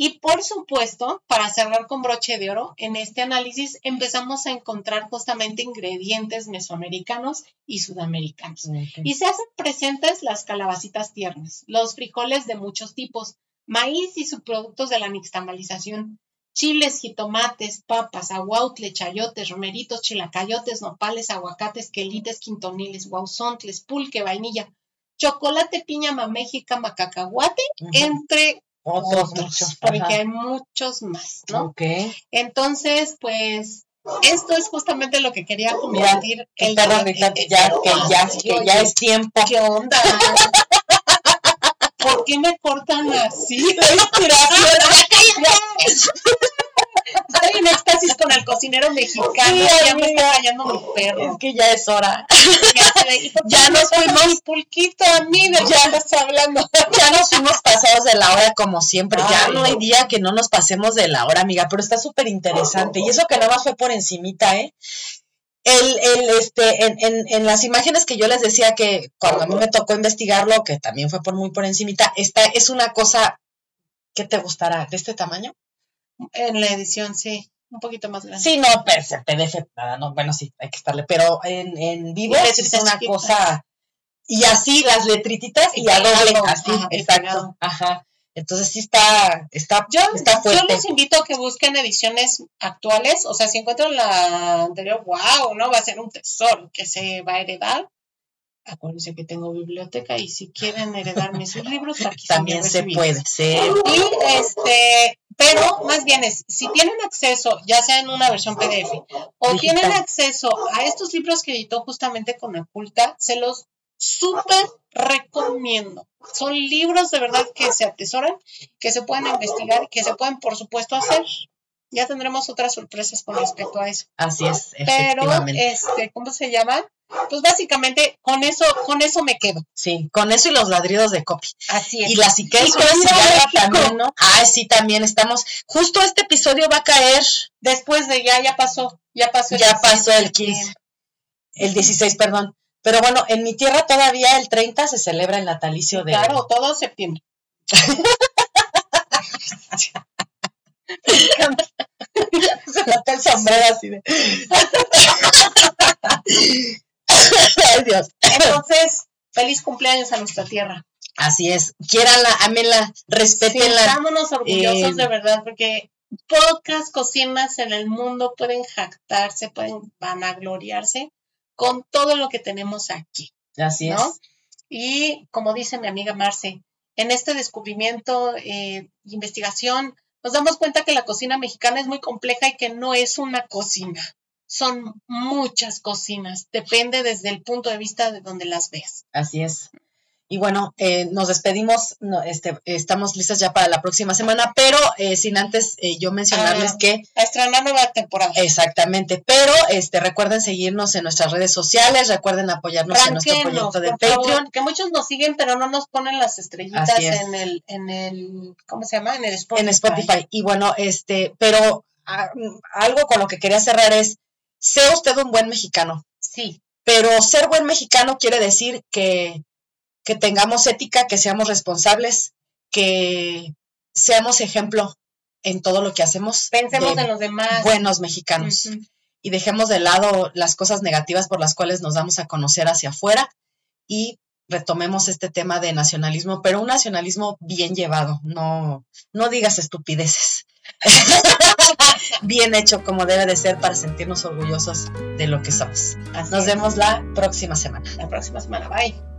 Y por supuesto, para cerrar con broche de oro, en este análisis empezamos a encontrar justamente ingredientes mesoamericanos y sudamericanos. Okay. Y se hacen presentes las calabacitas tiernas, los frijoles de muchos tipos, maíz y subproductos de la nixtamalización, chiles, jitomates, papas, aguautle, chayotes, romeritos, chilacayotes, nopales, aguacates, quelites, quintoniles, guauzontles, pulque, vainilla, chocolate, piña, mamey, cama, cacahuate, entre otros, porque hay muchos más, ¿no? Okay. Entonces, pues, esto es justamente lo que quería compartir. Que ya es tiempo. ¿Qué onda? ¿Por qué me cortan así? La inspiración. Estoy en éxtasis con el cocinero mexicano. Sí, ya me está callando mi perro. Es que ya es hora. Ya nos fuimos. Pulquito, amiga, ya estás hablando. Ya nos fuimos pasados de la hora como siempre. Ya no hay día que no nos pasemos de la hora, amiga. Pero está súper interesante. Y eso que nada más fue por encimita, ¿eh? En las imágenes que yo les decía que cuando a mí me tocó investigarlo, que también fue muy por encimita, esta es una cosa que te gustará, de este tamaño. En la edición, sí, un poquito más grande. Sí, no, pero PDF, nada, no, bueno, sí, hay que estarle, pero en vivo es una cosa, y así las letrititas y a doble, así, exacto, ajá. Entonces sí está fuerte. Yo les invito a que busquen ediciones actuales, o sea, si encuentran la anterior, wow, ¿no? Va a ser un tesoro que se va a heredar. Acuérdense que tengo biblioteca y si quieren heredarme sus libros, aquí también se puede, sí. Y pero más bien si tienen acceso, ya sea en una versión PDF o tienen acceso a estos libros que editó justamente Conaculta, se los súper recomiendo. Son libros de verdad que se atesoran, que se pueden investigar, que se pueden, por supuesto, hacer. Ya tendremos otras sorpresas con respecto a eso. Así es, efectivamente. Pero, ¿cómo se llama? Pues básicamente con eso me quedo. Sí, con eso y los ladridos de copy. Así es. Y la psiquiatra también, ¿no? Ah, sí, también estamos. Justo este episodio va a caer. Después de ya pasó. Ya pasó el 15. El 16, perdón. Pero bueno, en mi tierra todavía el 30 se celebra el natalicio de... Claro, todo septiembre. Se nota el sombrero así de... Ay, Dios. Entonces, feliz cumpleaños a nuestra tierra. Así es. Quiéranla, ámenla, respétenla. Estámonos orgullosos de verdad, porque pocas cocinas en el mundo pueden jactarse, pueden vanagloriarse con todo lo que tenemos aquí. Así ¿no? es. Y como dice mi amiga Marce, en este descubrimiento investigación, nos damos cuenta que la cocina mexicana es muy compleja y que no es una cocina. Son muchas cocinas, depende desde el punto de vista de donde las ves. Así es. Y bueno, nos despedimos, estamos listas ya para la próxima semana, pero sin antes yo mencionarles que... A estrenar nueva temporada. Exactamente, pero recuerden seguirnos en nuestras redes sociales, recuerden apoyarnos en nuestro proyecto de Patreon. Favor, que muchos nos siguen, pero no nos ponen las estrellitas en el, ¿cómo se llama? En el Spotify. En Spotify. Y bueno, pero algo con lo que quería cerrar es, sea usted un buen mexicano. Sí. Pero ser buen mexicano quiere decir que tengamos ética, que seamos responsables, que seamos ejemplo en todo lo que hacemos. Pensemos en los demás. Buenos mexicanos. Uh-huh. Y dejemos de lado las cosas negativas por las cuales nos damos a conocer hacia afuera y retomemos este tema de nacionalismo, pero un nacionalismo bien llevado, no digas estupideces. Bien hecho como debe de ser para sentirnos orgullosos de lo que somos. Nos vemos la próxima semana. La próxima semana, bye.